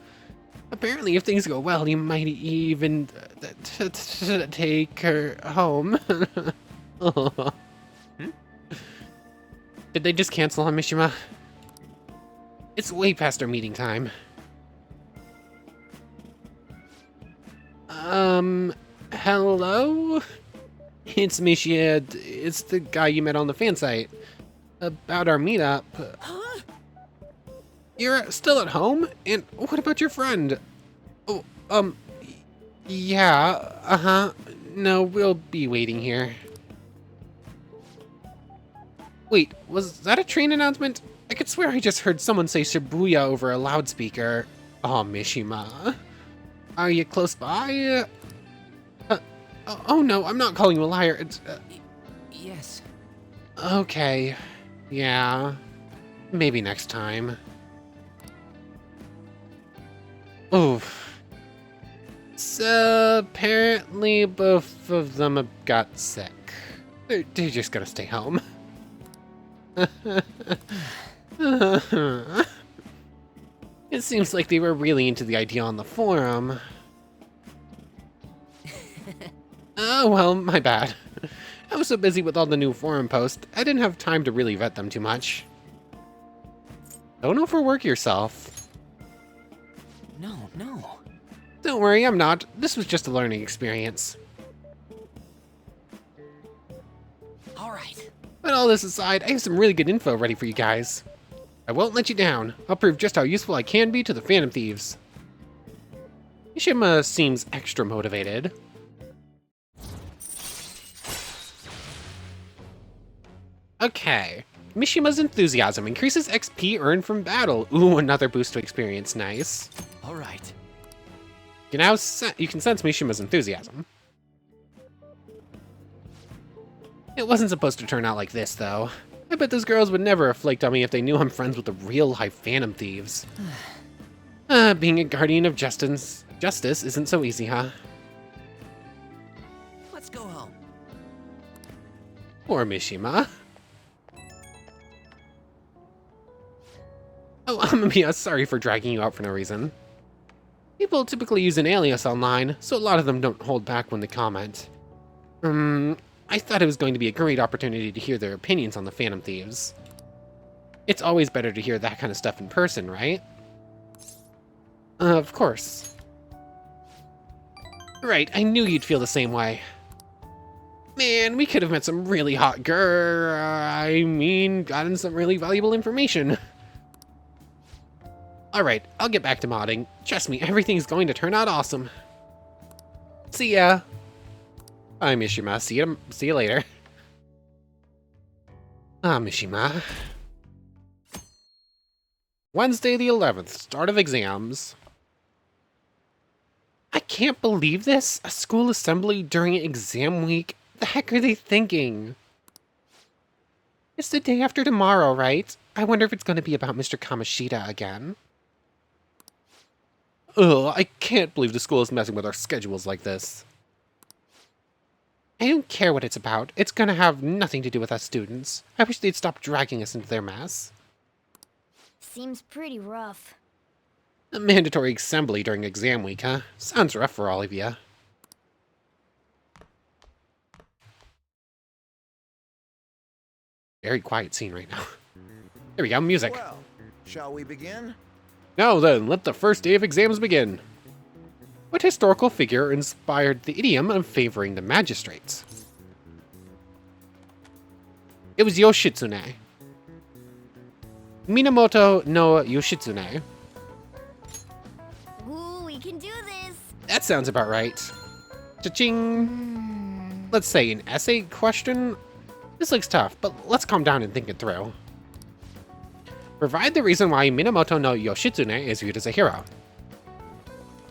Apparently, if things go well, you might even take her home. Did they just cancel on Mishima? It's way past our meeting time. Hello? It's Mishia. It's the guy you met on the fan site. About our meetup. Huh? You're still at home? And what about your friend? Oh, yeah, uh-huh. No, we'll be waiting here. Wait, was that a train announcement? I could swear I just heard someone say Shibuya over a loudspeaker. Oh, Mishima. Are you close by? Oh no, I'm not calling you a liar. It's, Yes. okay. Yeah. Maybe next time. Oof. So, apparently both of them got sick. They're just gonna stay home. It seems like they were really into the idea on the forum. Oh, well, my bad. I was so busy with all the new forum posts, I didn't have time to really vet them too much. Don't overwork yourself. No. Don't worry, I'm not. This was just a learning experience. All right. But all this aside, I have some really good info ready for you guys. I won't let you down. I'll prove just how useful I can be to the Phantom Thieves. Mishima seems extra motivated. Okay. Mishima's enthusiasm increases XP earned from battle. Ooh, another boost to experience. Nice. All right. You can sense Mishima's enthusiasm. It wasn't supposed to turn out like this, though. I bet those girls would never have flaked on me if they knew I'm friends with the real-life Phantom Thieves. Being a guardian of justice isn't so easy, huh? Let's go home. Poor Mishima. Oh, Amamiya, sorry for dragging you out for no reason. People typically use an alias online, so a lot of them don't hold back when they comment. I thought it was going to be a great opportunity to hear their opinions on the Phantom Thieves. It's always better to hear that kind of stuff in person, right? Of course. Right, I knew you'd feel the same way. Man, we could have met some really hot gotten some really valuable information. Alright, I'll get back to modding. Trust me, everything's going to turn out awesome. See ya. Bye, Mishima. See you later. Mishima. Wednesday the 11th, start of exams. I can't believe this. A school assembly during exam week. The heck are they thinking? It's the day after tomorrow, right? I wonder if it's going to be about Mr. Kamoshida again. Ugh, I can't believe the school is messing with our schedules like this. I don't care what it's about. It's gonna have nothing to do with us students. I wish they'd stop dragging us into their mess. Seems pretty rough. A mandatory assembly during exam week, huh? Sounds rough for all of you. Very quiet scene right now. There we go, music. Well, shall we begin? Now then, let the first day of exams begin. What historical figure inspired the idiom of favoring the magistrates? It was Yoshitsune. Minamoto no Yoshitsune. Ooh, we can do this. That sounds about right. Cha-ching! Let's say an essay question? This looks tough, but let's calm down and think it through. Provide the reason why Minamoto no Yoshitsune is viewed as a hero.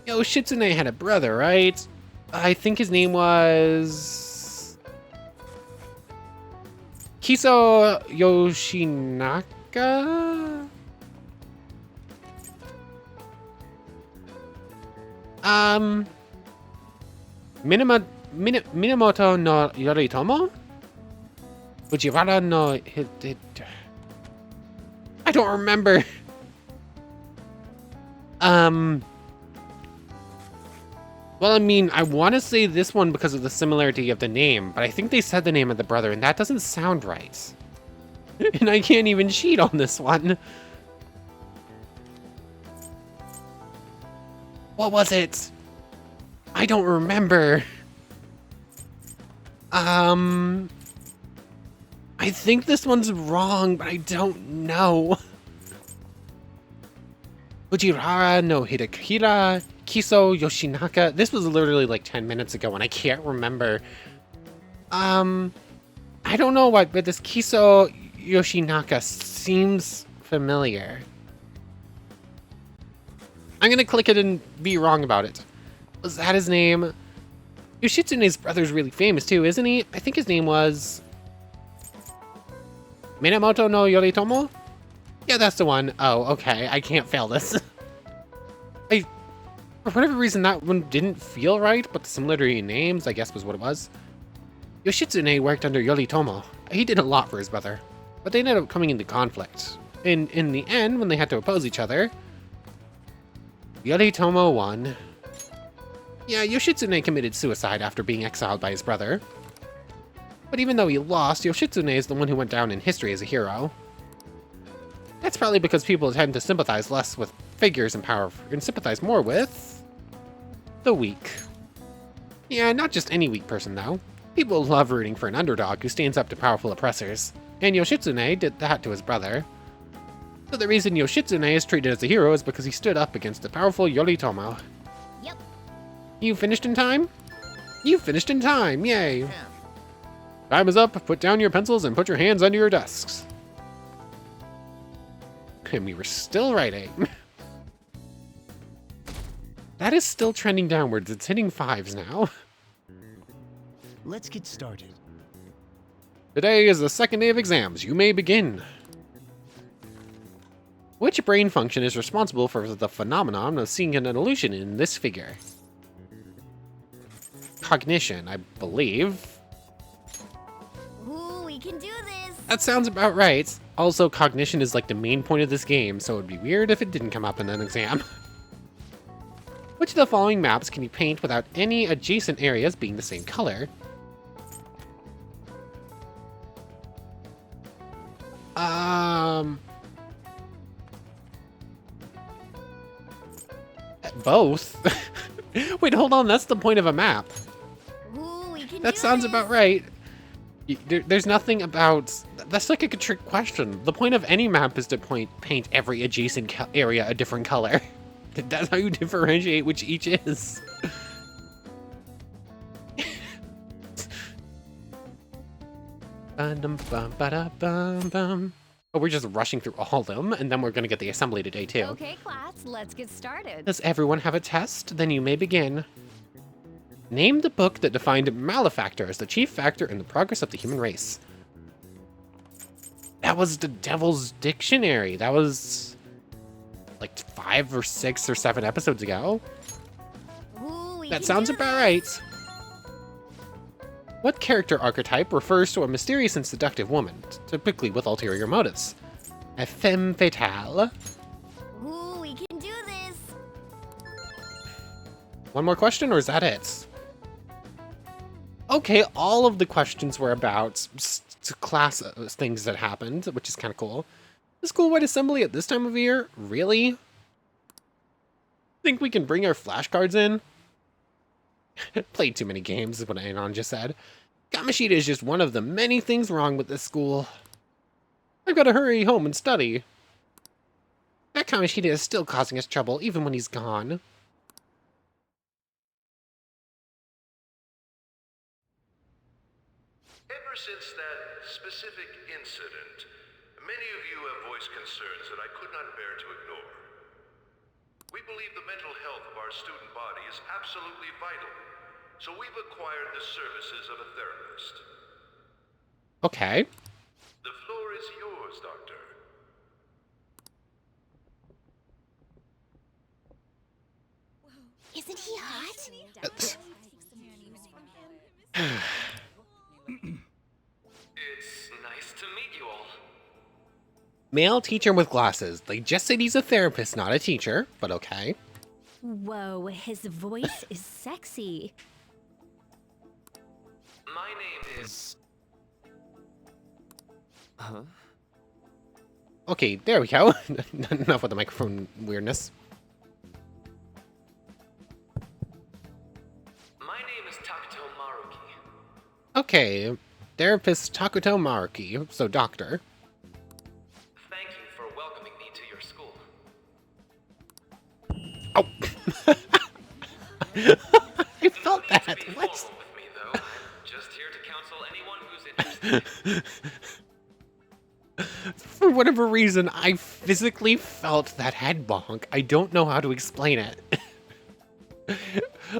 Yoshitsune had a brother, right? I think his name was Kiso Yoshinaka? Minamoto no Yoritomo? Fujiwara no I don't remember. Well, I mean, I want to say this one because of the similarity of the name, but I think they said the name of the brother, and that doesn't sound right. And I can't even cheat on this one. What was it? I don't remember. I think this one's wrong, but I don't know. Fujihara no Hidakira, Kiso Yoshinaka. This was literally like 10 minutes ago and I can't remember. I don't know why, but this Kiso Yoshinaka seems familiar. I'm gonna click it and be wrong about it. Was that his name? Yoshitsune's brother's really famous too, isn't he? I think his name was Minamoto no Yoritomo? Yeah, that's the one. Oh, okay. I can't fail this. For whatever reason, that one didn't feel right, but the similarity in names, I guess, was what it was. Yoshitsune worked under Yoritomo. He did a lot for his brother, but they ended up coming into conflict. In the end, when they had to oppose each other, Yoritomo won. Yeah, Yoshitsune committed suicide after being exiled by his brother. But even though he lost, Yoshitsune is the one who went down in history as a hero. That's probably because people tend to sympathize less with figures in power and sympathize more with the weak. Yeah, not just any weak person, though. People love rooting for an underdog who stands up to powerful oppressors, and Yoshitsune did that to his brother. So the reason Yoshitsune is treated as a hero is because he stood up against the powerful Yoritomo. Yep. You finished in time? You finished in time, yay! Time is up, put down your pencils and put your hands under your desks. And we were still writing. That is still trending downwards. It's hitting 5s now. Let's get started. Today is the second day of exams. You may begin. Which brain function is responsible for the phenomenon of seeing an illusion in this figure? Cognition, I believe. Ooh, we can do this. That sounds about right. Also, cognition is like the main point of this game, so it'd be weird if it didn't come up in an exam. Which of the following maps can you paint without any adjacent areas being the same color? Both. Wait, hold on, that's the point of a map. Ooh, we can That do sounds this. about right. There's nothing about... That's like a trick question. The point of any map is to paint every adjacent area a different color. That's how you differentiate which each is. Oh, we're just rushing through all of them, and then we're gonna get the assembly today too. Okay, class, let's get started. Does everyone have a test? Then you may begin. Name the book that defined malefactor as the chief factor in the progress of the human race. That was the Devil's Dictionary. That was like 5 or 6 or 7 episodes ago. Ooh, we That can sounds do about this. right. What character archetype refers to a mysterious and seductive woman, typically with ulterior motives? A femme fatale. Ooh, we can do this. One more question, or is that it? Okay, all of the questions were about class things that happened, which is kind of cool. The school-wide assembly at this time of year? Really? Think we can bring our flashcards in? Played too many games is what Anon just said. Kamishita is just one of the many things wrong with this school. I've got to hurry home and study. That Kamishita is still causing us trouble even when he's gone. Ever since that specific incident, many of you have voiced concerns that I could not bear to ignore. We believe the mental health of our student body is absolutely vital, so we've acquired the services of a therapist. Okay. The floor is yours, Doctor. Isn't he hot? It's nice to meet you all. Male teacher with glasses. They just said he's a therapist, not a teacher, but okay. Whoa, his voice is sexy. My name is... Huh? Okay, there we go. Enough with the microphone weirdness. My name is Takuto Maruki. Okay, therapist Takuto Maruki, so doctor. Thank you for welcoming me to your school. Oh! I felt that. No need to be What? formal with me, though. I'm just here to counsel anyone who's interested. For whatever reason, I physically felt that head bonk. I don't know how to explain it.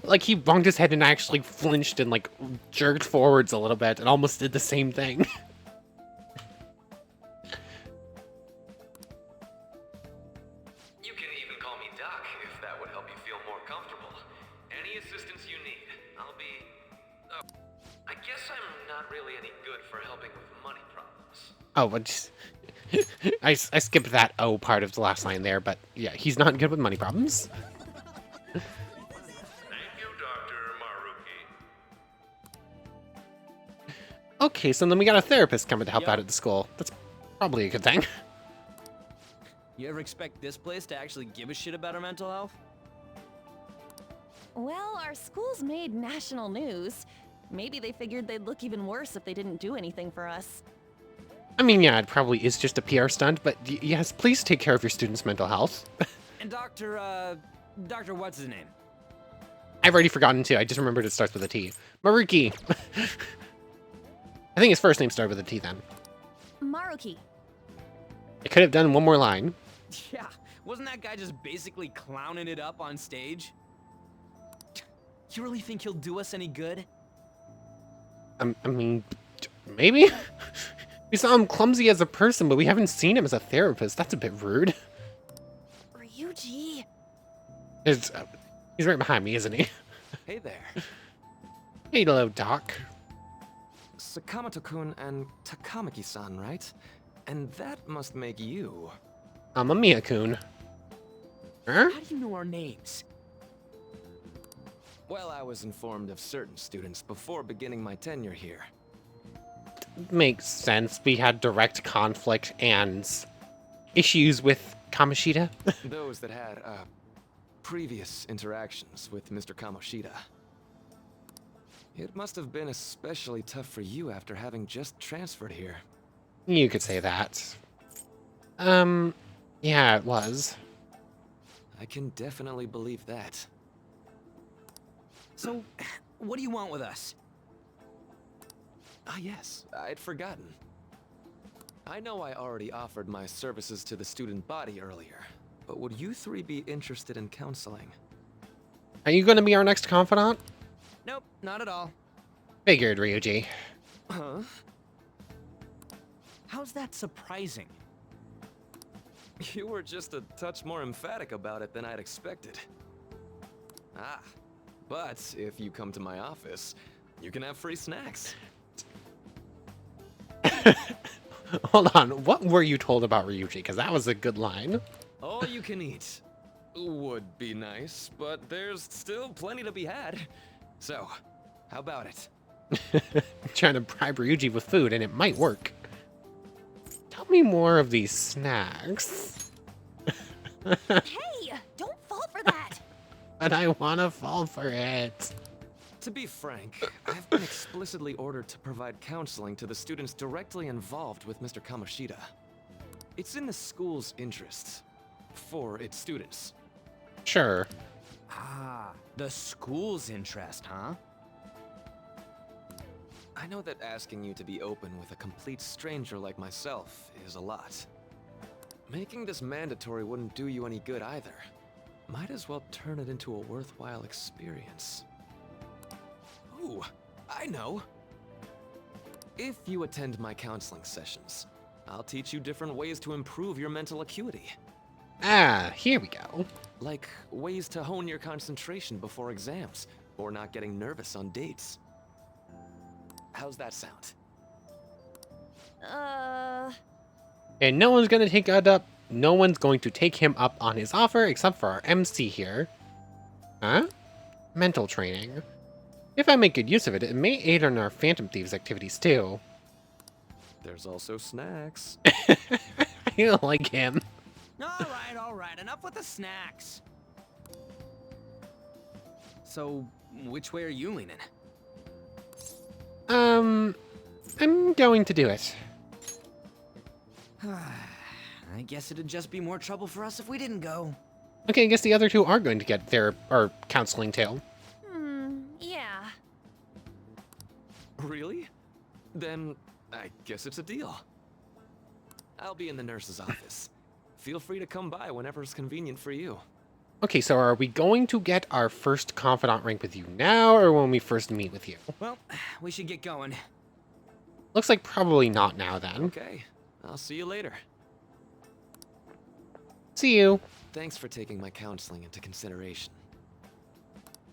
Like, he bonked his head and actually flinched and, like, jerked forwards a little bit and almost did the same thing. You can even call me Doc if that would help you feel more comfortable. Any assistance you need, I'll be... I guess I'm not really any good for helping with money problems. Oh, but just... I skipped that O part of the last line there, but yeah, he's not good with money problems. Thank you, Dr. Maruki. Okay, so then we got a therapist coming to help Yo. out at the school. That's probably a good thing. You ever expect this place to actually give a shit about our mental health? Well, our school's made national news. Maybe they figured they'd look even worse if they didn't do anything for us. I mean, yeah, it probably is just a PR stunt, but yes, please take care of your students' mental health. And Dr. what's his name? I've already forgotten too. I just remembered it starts with a T. Maruki. I think his first name started with a T then. Maruki. I could have done one more line. Yeah, wasn't that guy just basically clowning it up on stage? You really think he'll do us any good? I mean, maybe? We saw him clumsy as a person, but we haven't seen him as a therapist. That's a bit rude. Ryuji. He's right behind me, isn't he? Hey there. Hey, hello, Doc. Sakamoto-kun and Takamaki-san, right? And that must make you. I'm a Mia-kun. Huh? How do you know our names? Well, I was informed of certain students before beginning my tenure here. Makes sense. We had direct conflict and issues with Kamoshida. Those that had, previous interactions with Mr. Kamoshida. It must have been especially tough for you after having just transferred here. You could say that. Yeah, it was. I can definitely believe that. So, what do you want with us? Ah, yes, I'd forgotten. I know I already offered my services to the student body earlier, but would you three be interested in counseling? Are you going to be our next confidant? Nope, not at all. Figured, Ryuji. Huh? How's that surprising? You were just a touch more emphatic about it than I'd expected. Ah, but if you come to my office, you can have free snacks. Hold on, what were you told about Ryuji? Because that was a good line. All you can eat. Would be nice, but there's still plenty to be had. So, how about it? Trying to bribe Ryuji with food, and it might work. Tell me more of these snacks. Hey, don't fall for that. But I want to fall for it. To be frank, I've been explicitly ordered to provide counseling to the students directly involved with Mr. Kamoshida. It's in the school's interests. For its students. Sure. Ah, the school's interest, huh? I know that asking you to be open with a complete stranger like myself is a lot. Making this mandatory wouldn't do you any good either. Might as well turn it into a worthwhile experience. Ooh, I know. If you attend my counseling sessions, I'll teach you different ways to improve your mental acuity. Ah, here we go. Like ways to hone your concentration before exams, or not getting nervous on dates. How's that sound? And no one's gonna take it up. No one's going to take him up on his offer except for our MC here. Huh? Mental training. If I make good use of it, it may aid in our Phantom Thieves activities too. There's also snacks. I don't like him. All right, enough with the snacks. So, which way are you leaning? I'm going to do it. I guess it'd just be more trouble for us if we didn't go. Okay, I guess the other two are going to get their counseling too. Yeah. Really? Then I guess it's a deal. I'll be in the nurse's office. Feel free to come by whenever it's convenient for you. Okay, so are we going to get our first confidant rank with you now, or when we first meet with you? Well, we should get going. Looks like probably not now then. Okay, I'll see you later. See you. Thanks for taking my counseling into consideration.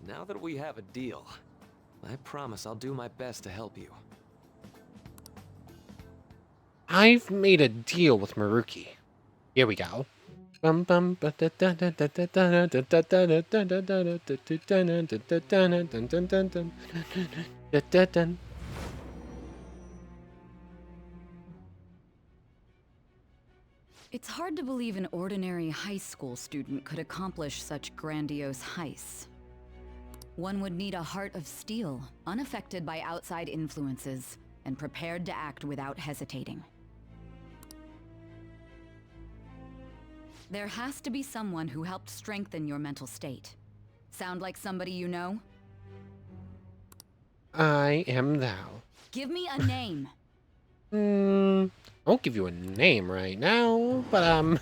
Now that we have a deal, I promise I'll do my best to help you. I've made a deal with Maruki. Here we go. It's hard to believe an ordinary high school student could accomplish such grandiose heists. One would need a heart of steel, unaffected by outside influences, and prepared to act without hesitating. There has to be someone who helped strengthen your mental state. Sound like somebody you know? I am thou. Give me a name. I won't give you a name right now, but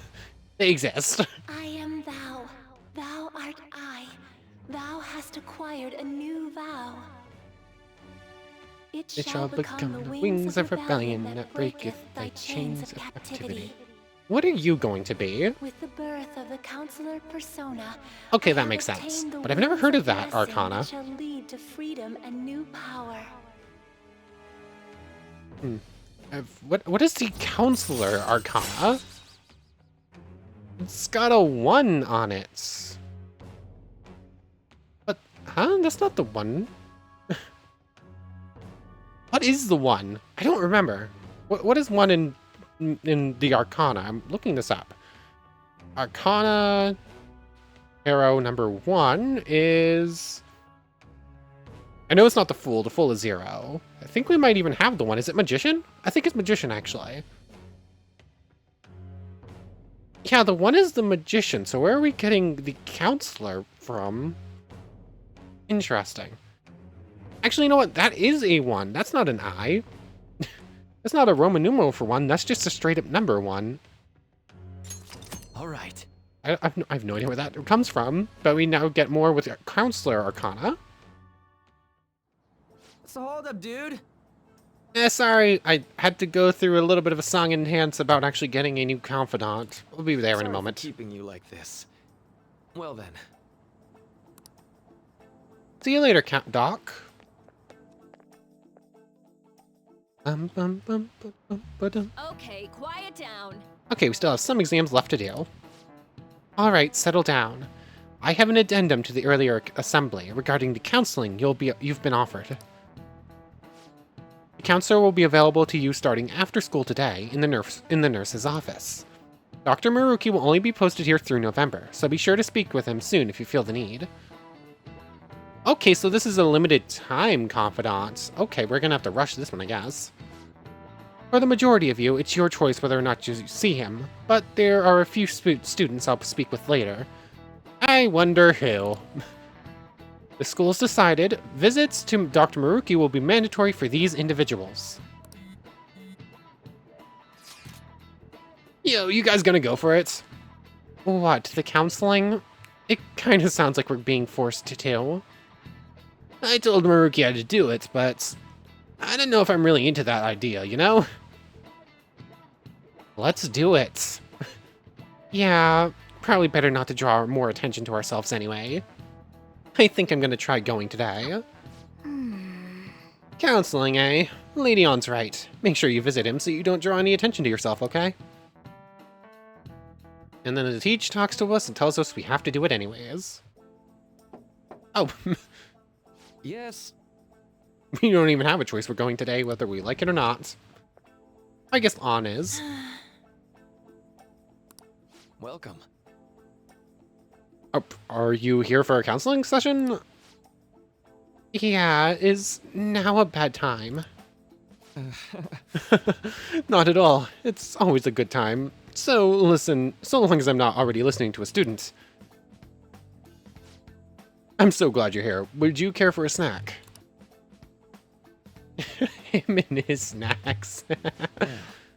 they exist. I am thou. Thou art I. Thou hast acquired a new vow. It shall become the wings of rebellion that breaketh thy chains of captivity. What are you going to be? With the birth of the counselor persona. Okay, that makes sense. But I've never heard of that arcana. Shall lead to freedom and new power. What is the counselor arcana? It's got a 1 on it. But, huh? That's not the 1. What is the 1? I don't remember. What is 1 in the arcana? I'm looking this up. Arcana arrow number 1 is... I know it's not the Fool. The Fool is 0. I think we might even have the 1. Is it Magician? I think it's Magician, actually. Yeah, the 1 is the Magician. So where are we getting the Counselor from? Interesting. Actually, you know what? That is a 1. That's not an I. That's not a Roman numeral for 1. That's just a straight-up number 1. All right. I have no idea where that comes from, but we now get more with Counselor Arcana. What's the hold up, dude? Sorry, I had to go through a little bit of a song and dance about actually getting a new confidant. We'll be there in a moment. Sorry for keeping you like this. Well then. See you later, Doc. Okay, quiet down. Okay, we still have some exams left to do. Alright, settle down. I have an addendum to the earlier assembly regarding the counseling you've been offered. The counselor will be available to you starting after school today in the nurse's office. Dr. Maruki will only be posted here through November, so be sure to speak with him soon if you feel the need. Okay, so this is a limited time confidant. Okay, we're gonna have to rush this one, I guess. For the majority of you, it's your choice whether or not you see him, but there are a few students I'll speak with later. I wonder who. The school's decided visits to Dr. Maruki will be mandatory for these individuals. Yo, you guys gonna go for it? What, the counseling? It kinda sounds like we're being forced to. I told Maruki how to do it, but I don't know if I'm really into that idea, you know? Let's do it. Yeah, probably better not to draw more attention to ourselves anyway. I think I'm gonna try going today. Counseling, eh? Lady On's right. Make sure you visit him so you don't draw any attention to yourself, okay? And then the teach talks to us and tells us we have to do it anyways. Oh, Yes. we don't even have a choice. We're going today, whether we like it or not. I guess On is. Welcome. Oh, are you here for a counseling session? Yeah, is now a bad time? Not at all. It's always a good time. So listen, so long as I'm not already listening to a student. I'm so glad you're here. Would you care for a snack? Him and his snacks.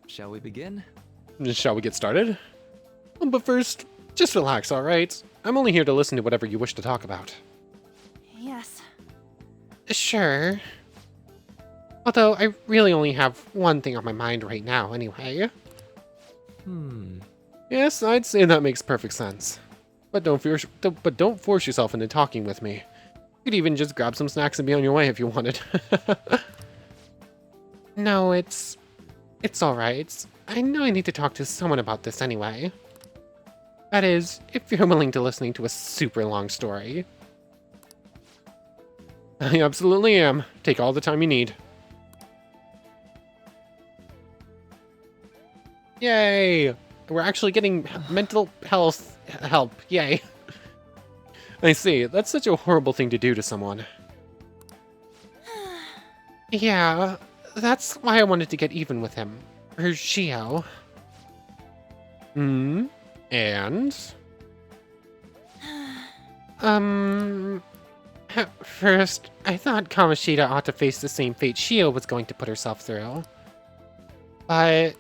Shall we begin? Shall we get started? But first, just relax, alright? I'm only here to listen to whatever you wish to talk about. Yes. Sure. Although, I really only have one thing on my mind right now, anyway. Yes, I'd say that makes perfect sense. But don't force yourself into talking with me. You could even just grab some snacks and be on your way if you wanted. No, it's alright. I know I need to talk to someone about this anyway. That is, if you're willing to listening to a super long story. I absolutely am. Take all the time you need. Yay! We're actually getting mental health help. Yay. I see. That's such a horrible thing to do to someone. Yeah, that's why I wanted to get even with him. Or Shio. And? At first, I thought Kamoshida ought to face the same fate Shio was going to put herself through. But...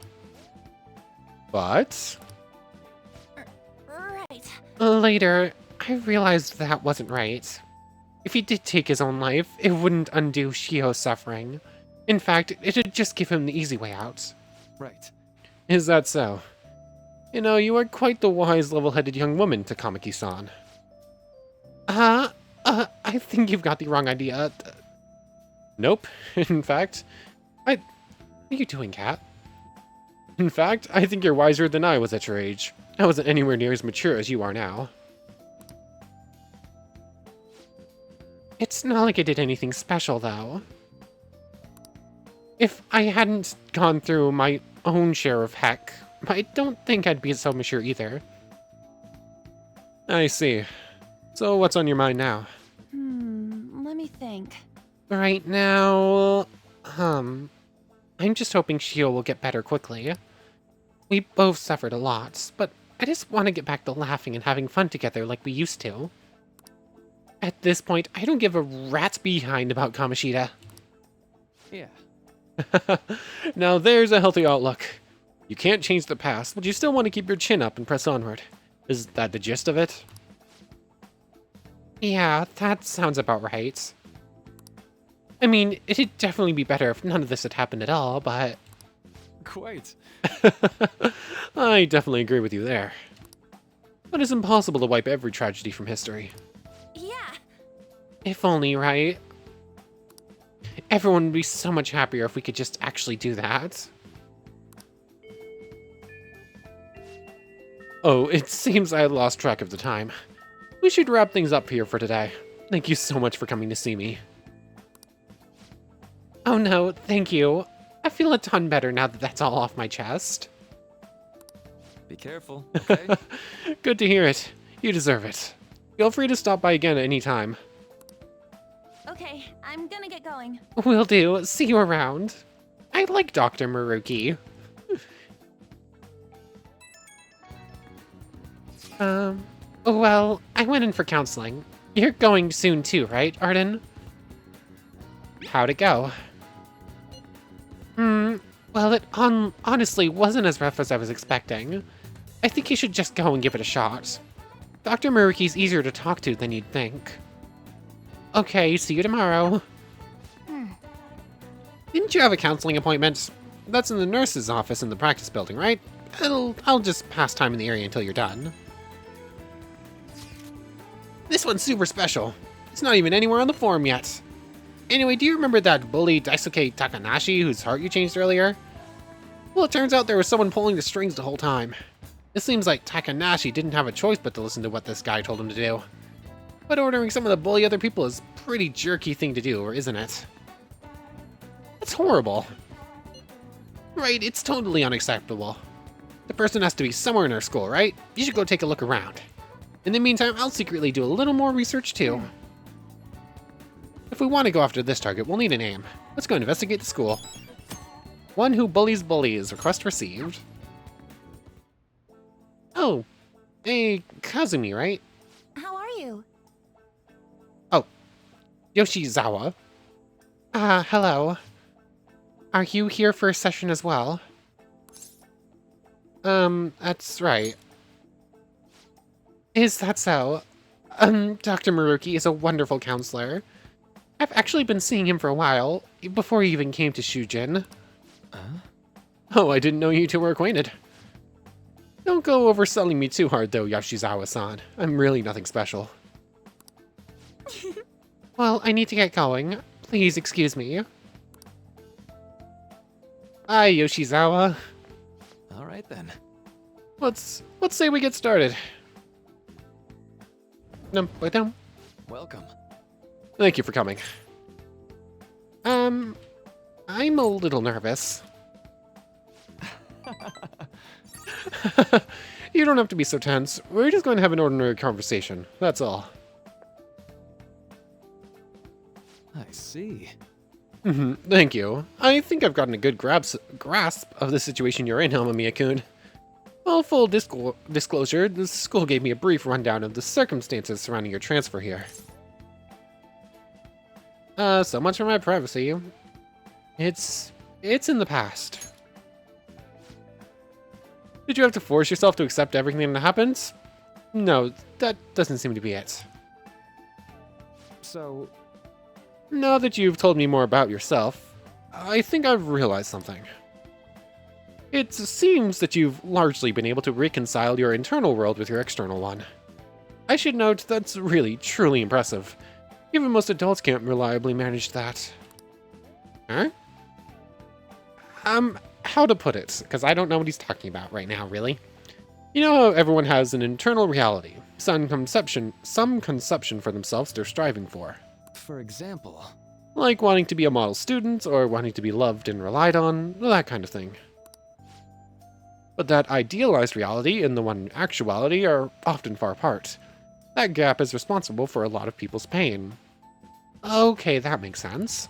Right. Later, I realized that wasn't right. If he did take his own life, it wouldn't undo Shio's suffering. In fact, it'd just give him the easy way out. Right. Is that so? You know, you are quite the wise, level-headed young woman, Takamaki-san. I think you've got the wrong idea. Nope. In fact, what are you doing, Cat? In fact, I think you're wiser than I was at your age. I wasn't anywhere near as mature as you are now. It's not like I did anything special, though. If I hadn't gone through my own share of heck, I don't think I'd be so mature either. I see. So what's on your mind now? Let me think. Right now, I'm just hoping Shio will get better quickly. We both suffered a lot, but I just want to get back to laughing and having fun together like we used to. At this point, I don't give a rat's behind about Kamoshida. Yeah. Now there's a healthy outlook. You can't change the past, but you still want to keep your chin up and press onward. Is that the gist of it? Yeah, that sounds about right. I mean, it'd definitely be better if none of this had happened at all, but... Quite. I definitely agree with you there. But it's impossible to wipe every tragedy from history. Yeah. If only, right? Everyone would be so much happier if we could just actually do that. Oh, it seems I had lost track of the time. We should wrap things up here for today. Thank you so much for coming to see me. Oh no, thank you. I feel a ton better now that that's all off my chest. Be careful, okay? Good to hear it. You deserve it. Feel free to stop by again at any time. Okay, I'm gonna get going. Will do. See you around. I like Dr. Maruki. Well, I went in for counseling. You're going soon too, right, Arden? How'd it go? Well, it honestly wasn't as rough as I was expecting. I think you should just go and give it a shot. Dr. Maruki's easier to talk to than you'd think. Okay, see you tomorrow. Didn't you have a counseling appointment? That's in the nurse's office in the practice building, right? I'll just pass time in the area until you're done. This one's super special. It's not even anywhere on the form yet. Anyway, do you remember that bully Daisuke Takanashi whose heart you changed earlier? Well, it turns out there was someone pulling the strings the whole time. It seems like Takanashi didn't have a choice but to listen to what this guy told him to do. But ordering someone to bully other people is a pretty jerky thing to do, isn't it? That's horrible. Right, it's totally unacceptable. The person has to be somewhere in our school, right? You should go take a look around. In the meantime, I'll secretly do a little more research too. If we want to go after this target, we'll need a name. Let's go investigate the school. One who bullies bullies. Request received. Oh, hey, Kazumi, right? How are you? Oh, Yoshizawa. Hello. Are you here for a session as well? That's right. Is that so? Dr. Maruki is a wonderful counselor. I've actually been seeing him for a while, before he even came to Shujin. Oh, I didn't know you two were acquainted. Don't go overselling me too hard though, Yoshizawa-san. I'm really nothing special. Well, I need to get going. Please excuse me. Hi, Yoshizawa. All right then. Let's say we get started. Welcome. Thank you for coming. I'm a little nervous. You don't have to be so tense. We're just going to have an ordinary conversation. That's all. I see. Thank you. I think I've gotten a good grasp of the situation you're in, Amamiya-kun. Well, full disclosure, the school gave me a brief rundown of the circumstances surrounding your transfer here. So much for my privacy. It's in the past. Did you have to force yourself to accept everything that happens? No, that doesn't seem to be it. So, now that you've told me more about yourself, I think I've realized something. It seems that you've largely been able to reconcile your internal world with your external one. I should note that's really, truly impressive. Even most adults can't reliably manage that. Huh? How to put it, because I don't know what he's talking about right now, really. You know how everyone has an internal reality, some conception for themselves they're striving for. for example... Like wanting to be a model student, or wanting to be loved and relied on, that kind of thing. But that idealized reality and the one in actuality are often far apart. That gap is responsible for a lot of people's pain. Okay, that makes sense.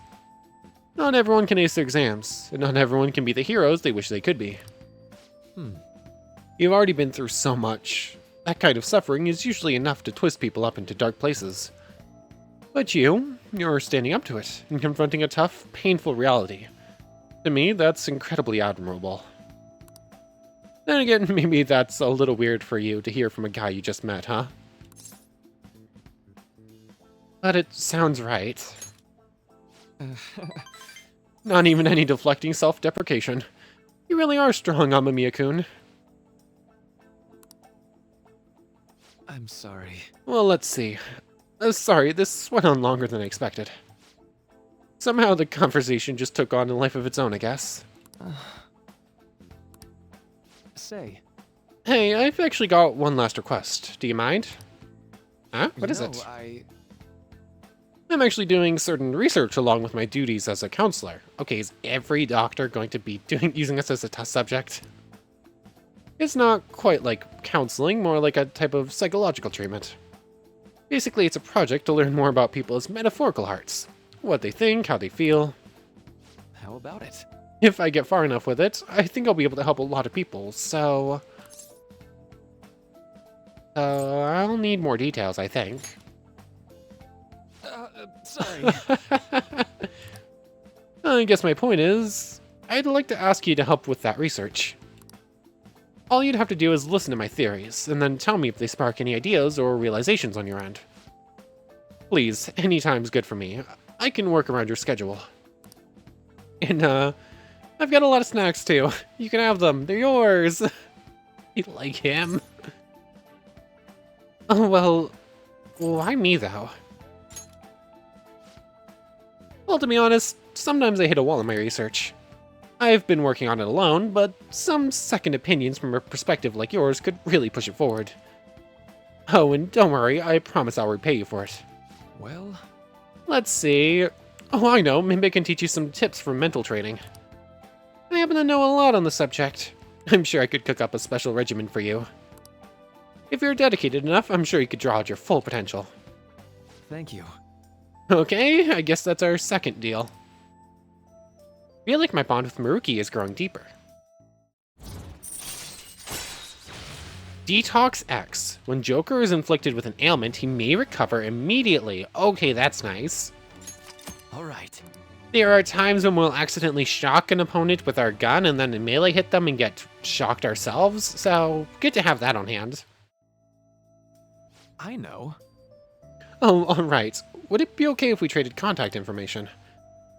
Not everyone can ace their exams, and not everyone can be the heroes they wish they could be. You've already been through so much. That kind of suffering is usually enough to twist people up into dark places. But you're standing up to it, and confronting a tough, painful reality. To me, that's incredibly admirable. Then again, maybe that's a little weird for you to hear from a guy you just met, huh? But it sounds right. Not even any deflecting self-deprecation. You really are strong, Amamiya-kun. I'm sorry. Well, let's see. Sorry, this went on longer than I expected. Somehow the conversation just took on a life of its own, I guess. Say. Hey, I've actually got one last request. Do you mind? Huh? What is it? I'm actually doing certain research along with my duties as a counselor. Okay, is every doctor going to be using us as a test subject? It's not quite like counseling, more like a type of psychological treatment. Basically, it's a project to learn more about people's metaphorical hearts. What they think, how they feel. How about it? If I get far enough with it, I think I'll be able to help a lot of people, so... I'll need more details, I think. Sorry. I guess my point is, I'd like to ask you to help with that research. All you'd have to do is listen to my theories, and then tell me if they spark any ideas or realizations on your end. Please, any time's good for me. I can work around your schedule. And, I've got a lot of snacks, too. You can have them. They're yours. You like him? Oh, well, why me, though? Well, to be honest, sometimes I hit a wall in my research. I've been working on it alone, but some second opinions from a perspective like yours could really push it forward. Oh, and don't worry, I promise I'll repay you for it. Well, Let's see. Oh, I know, maybe I can teach you some tips for mental training. I happen to know a lot on the subject. I'm sure I could cook up a special regimen for you. If you're dedicated enough, I'm sure you could draw out your full potential. thank you. Okay, I guess that's our second deal. I feel like my bond with Maruki is growing deeper. Detox X. When Joker is inflicted with an ailment, he may recover immediately. Okay, that's nice. Alright. There are times when we'll accidentally shock an opponent with our gun and then melee hit them and get shocked ourselves, so good to have that on hand. I know. Oh, alright. Would it be okay if we traded contact information?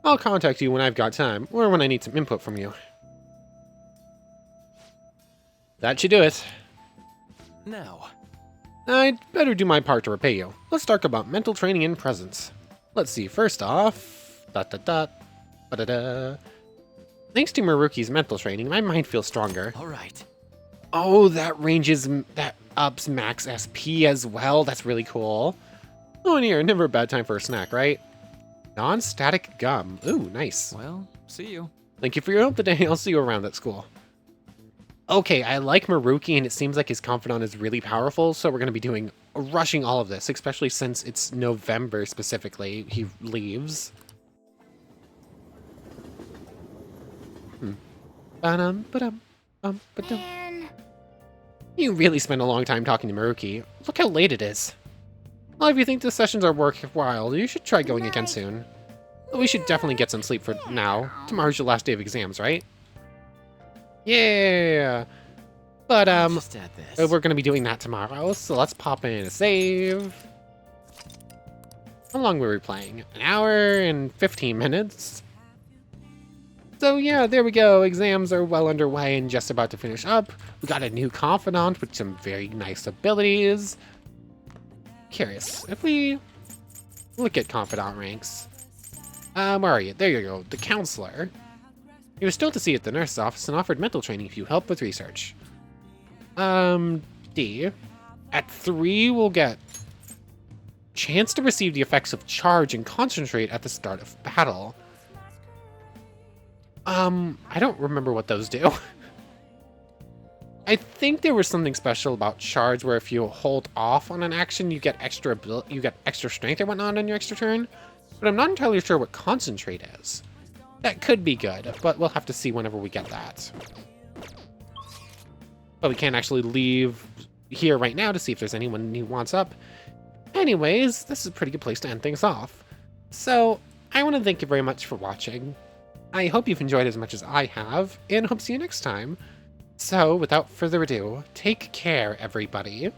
I'll contact you when I've got time, or when I need some input from you. That should do it. Now. I'd better do my part to repay you. Let's talk about mental training and presence. Let's see, first off... ba-da-da. Thanks to Maruki's mental training, my mind feels stronger. Alright. Oh, that ups max SP as well. That's really cool. Oh, and here, never a bad time for a snack, right? Non-static gum. Ooh, nice. Well, see you. Thank you for your help today. I'll see you around at school. Okay, I like Maruki, and it seems like his confidant is really powerful, so we're going to be rushing all of this, especially since it's November specifically. He leaves. Ba-dum, ba-dum, ba-dum. Man. You really spent a long time talking to Maruki. Look how late it is. Well, if you think the sessions are worthwhile, you should try going again soon. We should definitely get some sleep for now. Tomorrow's your last day of exams, right? Yeah! But, Just add this. we're gonna be doing that tomorrow, so let's pop in a save. How long were we playing? An hour and 15 minutes? So yeah, there we go. Exams are well underway and just about to finish up. We got a new confidant with some very nice abilities. Curious, if we look at confidant ranks. Where are you? There you go, the counselor. He was still to see at the nurse's office and offered mental training if you help with research. D. At 3, we'll get chance to receive the effects of charge and concentrate at the start of battle. I don't remember what those do. I think there was something special about charge where if you hold off on an action, you get extra strength or whatnot on your extra turn. But I'm not entirely sure what concentrate is. That could be good, but we'll have to see whenever we get that. But we can't actually leave here right now to see if there's anyone who wants up. Anyways, this is a pretty good place to end things off. So, I want to thank you very much for watching. I hope you've enjoyed as much as I have, and hope to see you next time. So, without further ado, take care, everybody.